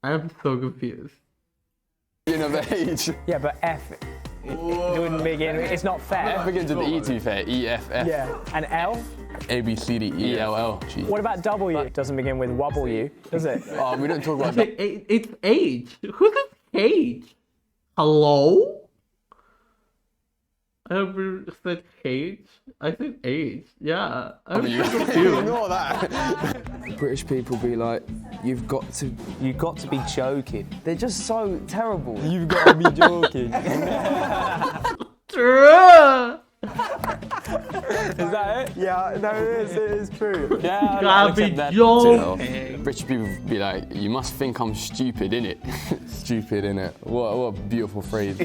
I am so confused. You know, the H. Yeah, but F. It wouldn't begin. It's not fair. F begins with the E to be fair. E, F, F. Yeah. And L? A, B, C, D, E, L, L, G. What about W? It doesn't begin with W, does it? Oh, we don't talk about that. It's H. Who says H? Hello? I said H. I said H. Yeah. I'm You confused. ignore that. British people be like, you've got to be joking. They're just so terrible. You've got to be joking. True. Is that it? Yeah, no, it is true. Yeah, Gotta be joking. British people be like, you must think I'm stupid, innit? Stupid, innit? What a beautiful phrase.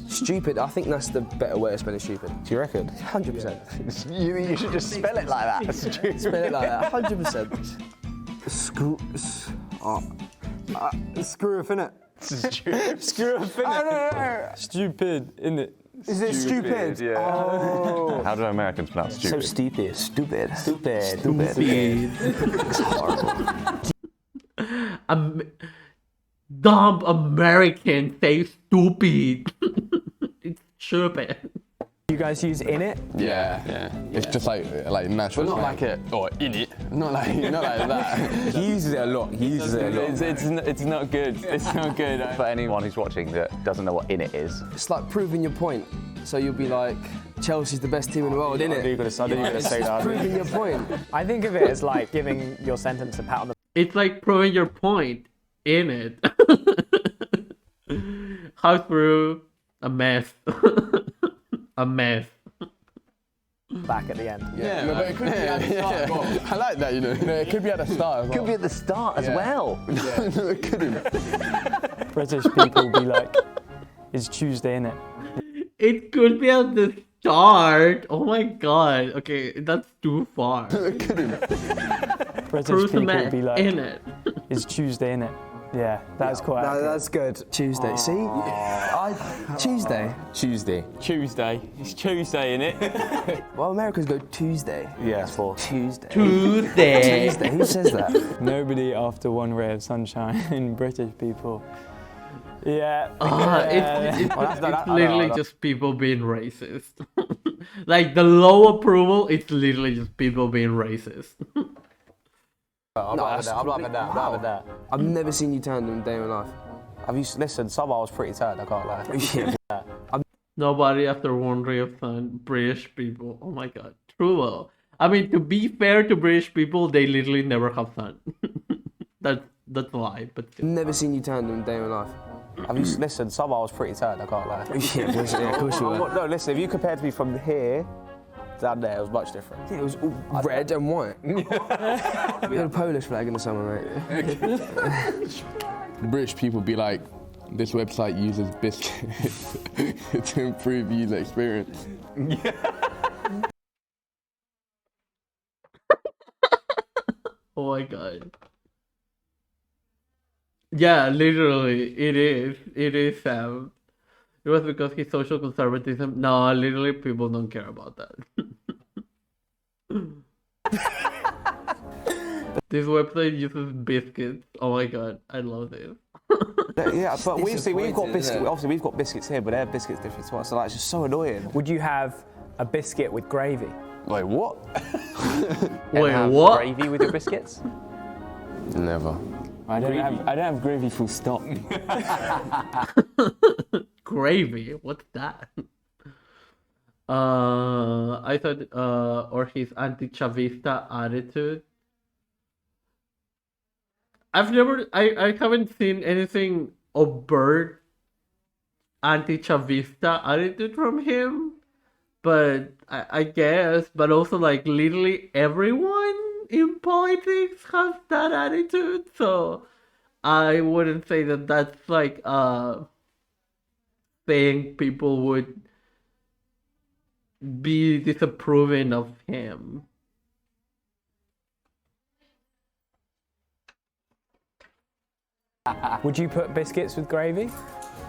Stupid, I think that's the better way of spelling stupid. Do you reckon? 100%. You should just spell it like that. Spell it like that, 100%. Screw off, innit? Screw up, innit? Stupid, innit? Is it stupid? Yeah. Oh. How do Americans pronounce So stupid? stupid. It's horrible. Dumb Americans say stupid. It's stupid. You guys use in it? Yeah. It's just like natural. But not like it. Or in it. Not like that. He uses it a lot. It's not good. It's not good. For anyone who's watching that doesn't know what in it is. It's like proving your point. So you'll be like, Chelsea's the best team in the world, innit? I knew you were going to say that. Proving your point. I think of it as like giving your sentence a pat on the. It's like proving your point in it. How through a mess. A mess. Back at the end. Yeah, but it could be at the start. Well, I like that, you know. It could be at the start as well. Could be at the start as well. No, it couldn't. British people be like, it's Tuesday, innit? It could be at the start. Oh my god. Okay, that's too far. It couldn't. British people be like, in it. it's Tuesday, innit? Yeah, that's quite. That's good. Tuesday, see? Tuesday. Tuesday. It's Tuesday, innit? Well, Americans go Tuesday. Yeah, for. Tuesday. Tuesday. Tuesday. Who says that? Nobody after one ray of sunshine. British people. Yeah. It's literally just people being racist. Like the low approval, it's literally just people being racist. I'm not having that. I've never seen you turned in a day in my life. Listen, some I was pretty tired, I can't lie. Yeah. Nobody after one ray of sun, British people. Oh my god. True. I mean, to be fair to British people, they literally never have sun. That's a lie, but still. Never seen you turned in a day in my life. Listen, some I was pretty tired, I can't lie. Yeah, of course you were. No, listen, if you compared me from here down there, it was much different. Yeah, it was all red and white. We had a Polish flag in the summer, mate. British people be like, this website uses biscuits to improve user experience. Oh my god. Yeah, literally, it is Sam. It was because he's social conservatism. No, literally, people don't care about that. This website uses biscuits. Oh my god, I love this. Yeah, but we've got biscuits. Obviously, we've got biscuits here, but their biscuits different to us. So it's just so annoying. Would you have a biscuit with gravy? Wait, what? Wait, what? Gravy with your biscuits? Never. I don't have gravy full stop. Gravy? What's that? I thought, or his anti-Chavista attitude. I haven't seen anything overt anti-Chavista attitude from him, but I guess, but also like literally everyone in politics has that attitude, so I wouldn't say that that's like thing people would be disapproving of him. Would you put biscuits with gravy?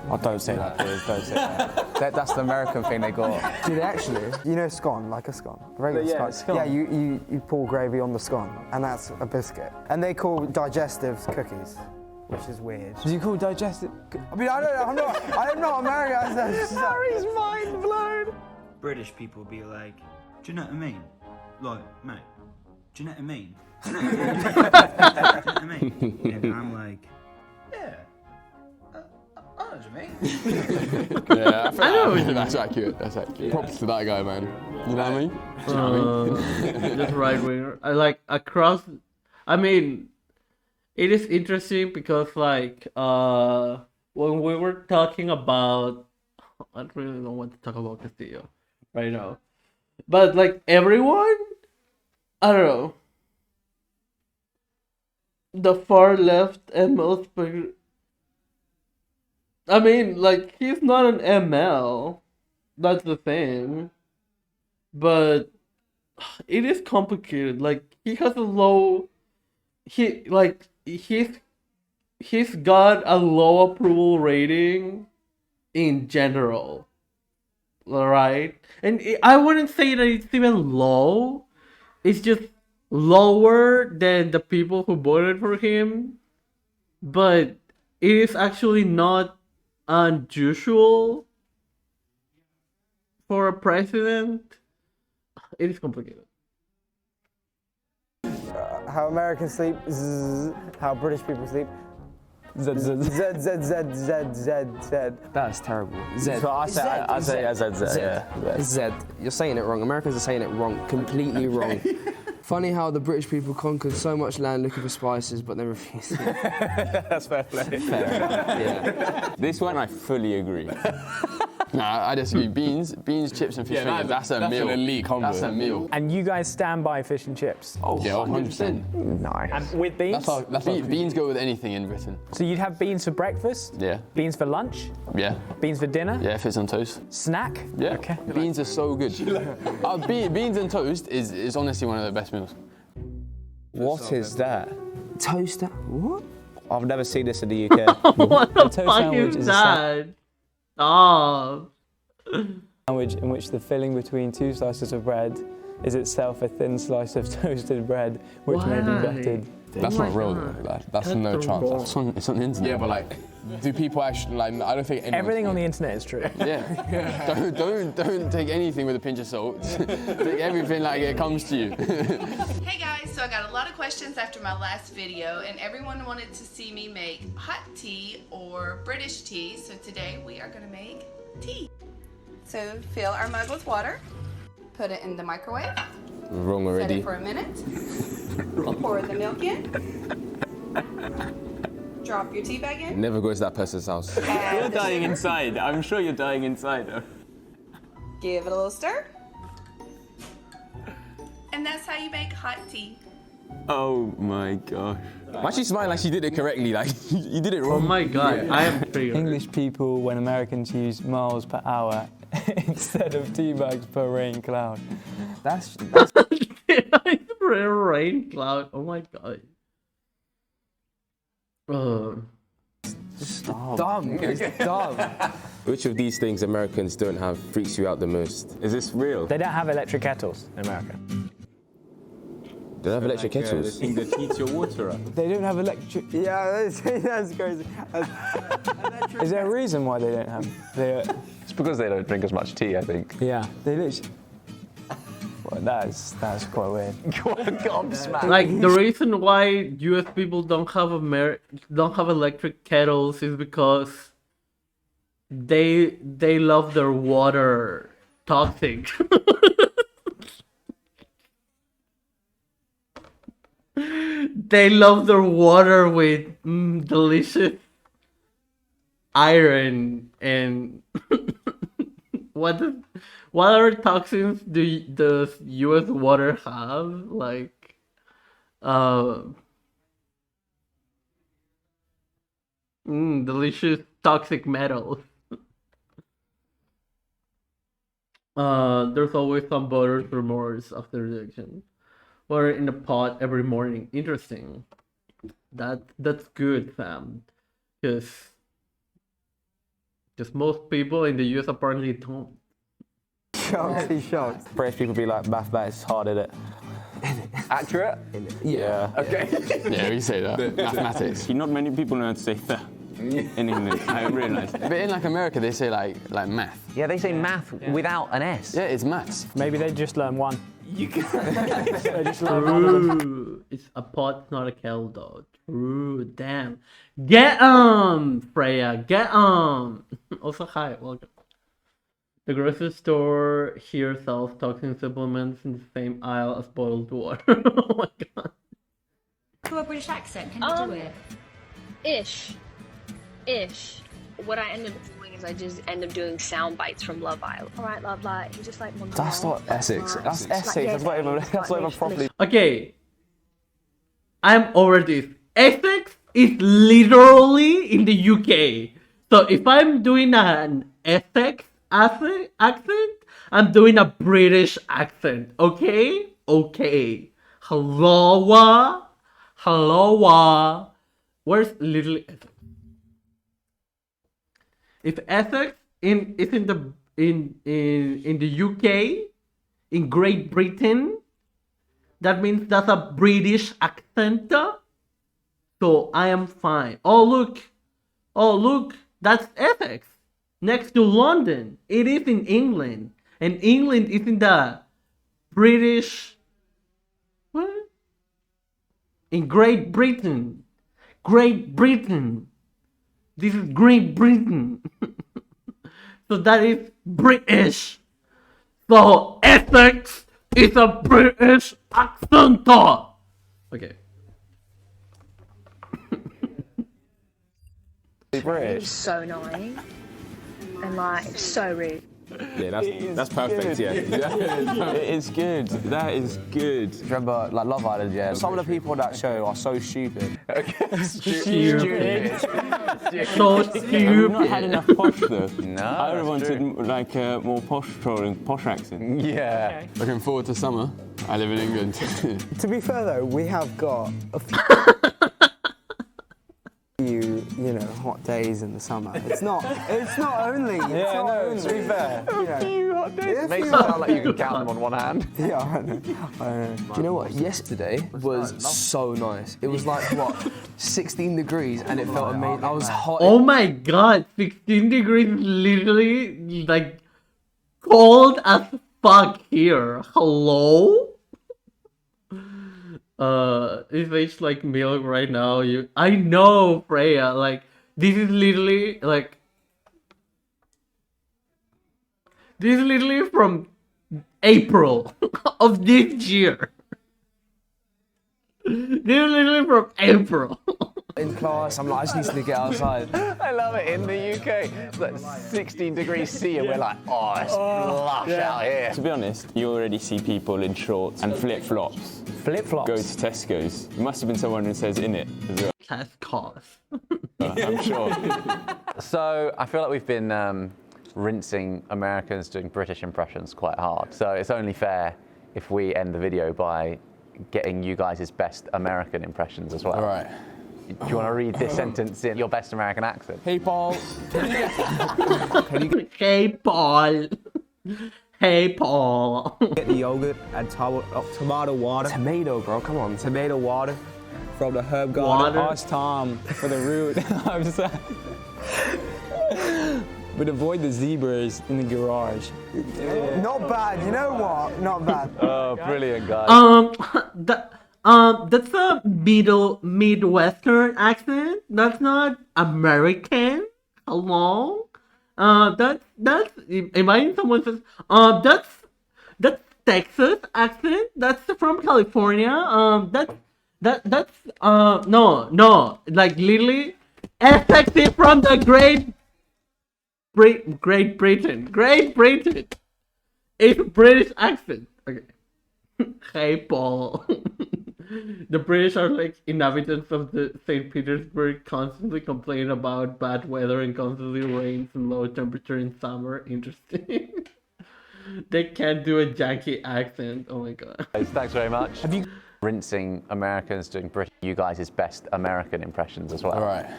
Oh, don't say that, please. Don't say that. That's the American thing they got. Do they actually? You know scone, like a scone? A regular scone. Yeah, you pour gravy on the scone, and that's a biscuit. And they call digestives cookies, which is weird. Do you call digestive? I mean, I don't know. I'm not American. Harry's mind blown. British people be like, do you know what I mean? Like, mate, do you know what I mean? Do you know what I mean? And I'm like, yeah. Yeah, I think that's accurate. That's accurate. Props to that guy, man. You know what I mean? Do you know what I mean? Just right winger. I like across. I mean, it is interesting because like when we were talking about, I really don't want to talk about Castillo right now, but like everyone, I don't know. The far left and most. I mean, like, he's not an ML. That's the thing. But it is complicated. Like, he has a low. He's got a low approval rating in general. Right? And I wouldn't say that it's even low. It's just lower than the people who voted for him. But it is actually not unusual for a president. It is complicated. How Americans sleep, zzz, how British people sleep. Z, z, z, z, z, z, z, z. That's terrible. Z. So I say Z. Yeah. Z. You're saying it wrong. Americans are saying it wrong. Completely wrong. Funny how the British people conquered so much land looking for spices, but they refused. That's fair play. Yeah. This one I fully agree. Nah, I disagree. Beans, chips, and fish fingers. That's a meal. An elite combo. That's a meal. And you guys stand by fish and chips? Oh, yeah, 100%. Nice. And with beans? Beans go with anything in Britain. So you'd have beans for breakfast? Yeah. Beans for lunch? Yeah. Beans for dinner? Yeah, if it's on toast. Snack? Yeah. Okay. Beans are so good. Beans and toast is honestly one of the best meals. What is that? Toaster? What? I've never seen this in the UK. What the fuck is that? Stop. Sandwich in which the filling between two slices of bread is itself a thin slice of toasted bread, which may be bettered. That's not real, though. That's no chance. It's on the internet. Yeah, but like, do people actually like? I don't think everything on the internet is true. Yeah. Don't take anything with a pinch of salt. Take everything like it comes to you. Hey guys, so I got a lot of questions after my last video, and everyone wanted to see me make hot tea or British tea. So today we are going to make tea. So fill our mug with water, put it in the microwave. Wrong Set already. it for a minute. Pour the milk in. Drop your tea bag in. Never go to that person's house. You're dying inside. I'm sure you're dying inside. Give it a little stir. And that's how you make hot tea. Oh my gosh. I'm actually smiling like she did it correctly. Like you did it wrong. Oh my god, I am triggered. English people, when Americans use miles per hour instead of tea bags per rain cloud. That's rain cloud. Oh my god. Stop. Dumb. It's dumb. Which of these things Americans don't have freaks you out the most? Is this real? They don't have electric kettles in America. They don't have electric kettles. The thing that heats your water up. They don't have electric. Yeah, that's crazy. Is there a reason why they don't have? It's because they don't drink as much tea, I think. Yeah, they literally. Well, that's quite weird. Like the reason why US people don't have electric kettles is because they love their water toxic. They love their water with delicious iron and what other toxins does US water have? Like delicious toxic metals. There's always some voters' remorse after the election. Water in a pot every morning. Interesting. That's good, fam. Because most people in the US apparently don't. Shocked. British people be like, math is hard, innit? Accurate? Yeah. Okay. Yeah, we say that. Mathematics. Not many people know how to say that in English. I realised. But in like America, they say like math. Yeah, they say math without an S. Yeah, it's maths. Maybe they just learn one. You True. It's a pot, not a kettle, though. True. Damn. Get Freya. Get Also, hi. Welcome. The grocery store here sells toxin supplements in the same aisle as boiled water. Oh my god. To a British accent, can you do it? Ish. What I end up doing is I just end up doing sound bites from Love Island. Alright, love, like, he just like wants to That's not Essex. That's Essex. That's not even properly. Okay. I'm over this. Essex is literally in the UK. So if I'm doing an Essex accent, I'm doing a British accent. Okay? Okay. Hello. Where's literally Essex? If Essex is in the UK, in Great Britain, that means that's a British accent. So I am fine. Oh look, that's Essex. Next to London. It is in England. And England is in the British... What? In Great Britain. This is Great Britain. So that is British. So Essex is a British accent. Okay. British. So annoying. And like, so rude. Yeah, that's perfect. Yeah, It is good. That is good. Remember, like Love Island, yeah. Some of the people on that show are so stupid. Stupid. So stupid. We've not had enough posh though. No, I would wanted like more posh trolling, posh accent. Yeah. Looking forward to summer. I live in England. To be fair though, we have got a few, you know, hot days in the summer. It's not only. To be fair. It makes it sound like you can count them on one hand. Yeah, I know. Do you know what? Yesterday was so nice. It was like, what, 16 degrees and it felt amazing. I was hot. Oh my god, 16 degrees is literally like cold as fuck here. Hello? It tastes like milk right now. I know, Freya. Like, this is literally like. This is literally from April of this year. This is literally from April. In class, I'm like, I just need to get outside. I love it. In the UK, it's like 16 degrees C, and we're like, oh, it's lush out here. To be honest, you already see people in shorts and flip-flops. Flip-flops? Go to Tesco's. There must have been someone who says in it as well. Tesco's. I'm sure. So I feel like we've been rinsing Americans doing British impressions quite hard. So it's only fair if we end the video by getting you guys' best American impressions as well. All right. Do you want to read this sentence in your best American accent? Hey, Paul. Hey, Paul. Hey, Paul. Get the yogurt, add tomato water. Tomato, bro, come on. Tomato water from the herb garden. Water. Ask Tom for the route. I'm sorry. But avoid the zebras in the garage. Not bad. You know what? Not bad. Oh, brilliant, guys. That's a Midwestern accent. That's not American. Hello? That's imagine someone says, that's Texas accent. That's from California. That's no, like literally Essex is from the Great Britain. It's a British accent. Okay. Hey, Paul. The British are like inhabitants of the St. Petersburg, constantly complain about bad weather and constantly rains and low temperature in summer. Interesting. They can't do a Yankee accent. Oh my god. Thanks very much. Have you rinsing Americans doing British? You guys' best American impressions as well. All right.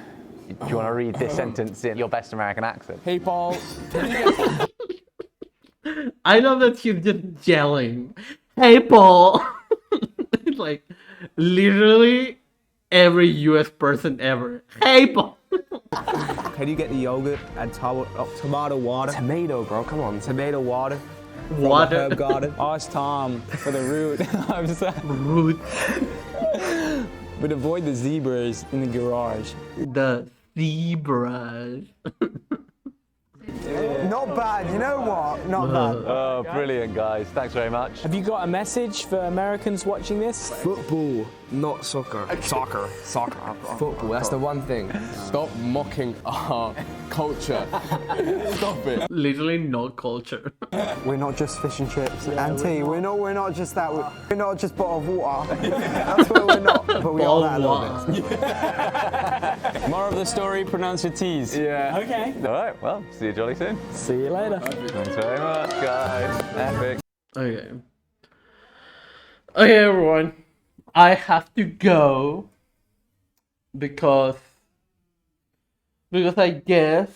Do you want to read this sentence in your best American accent? Hey, Paul. I love that he's just yelling. Hey, Paul. It's like literally every US person ever. Hey, Paul. Can you get the yogurt, add tomato water? Tomato, bro, come on. Tomato water Water. Herb garden. Ask Tom for the route. I'm sorry. Route. But avoid the zebras in the garage. The zebras. Not bad, you know what? Not bad. Oh, brilliant, guys. Thanks very much. Have you got a message for Americans watching this? Football, not soccer. Soccer. Football, that's the one thing. Stop mocking our culture. Stop it. Literally no culture. We're not just fish and chips and tea. We're not just that. We're not just bottled water. That's what we're not. But we are that a little bit. More of the story, pronounce your T's. Yeah. Okay. All right, well, see you jolly soon. See you later. Thanks very much, guys. Epic. Okay. Okay, everyone. I have to go because I guess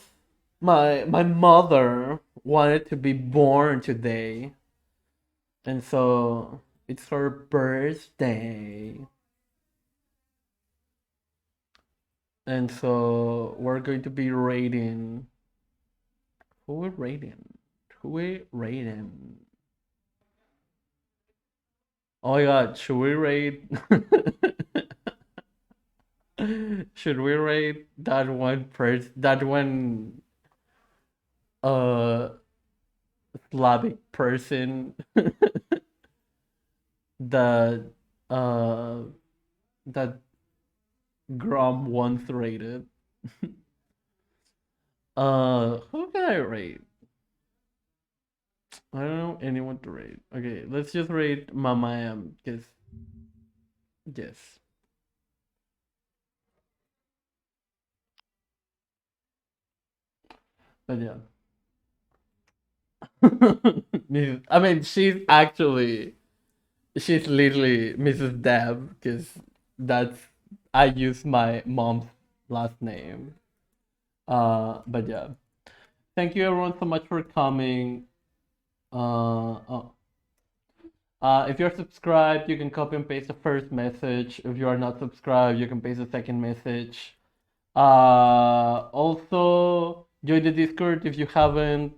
my mother wanted to be born today, and so it's her birthday, and so we're going to be rating. Who we rating? Oh my god, should we rate should we rate that one Slavic person that Grom once rated? Who can I rate? I don't know anyone to rate. Okay, let's just rate Mama M, because yes. But yeah. I mean, she's literally Mrs. Deb, because I use my mom's last name. But yeah. Thank you everyone so much for coming. If you're subscribed, you can copy and paste the first message. If you are not subscribed, you can paste the second message. Also, join the Discord if you haven't.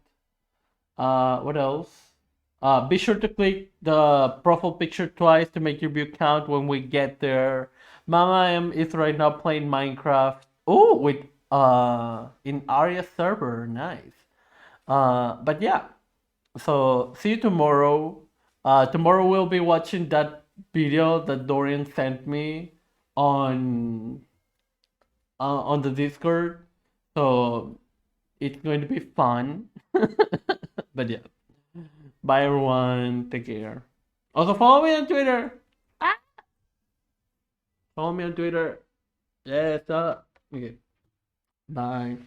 What else? Be sure to click the profile picture twice to make your view count when we get there. Mama M is right now playing Minecraft. Oh, with in Aria server, nice. But yeah. So see you tomorrow. Tomorrow we'll be watching that video that Dorian sent me on the Discord. So it's going to be fun. But yeah. Bye everyone. Take care. Also follow me on Twitter. Follow me on Twitter. Yes. Okay. Bye.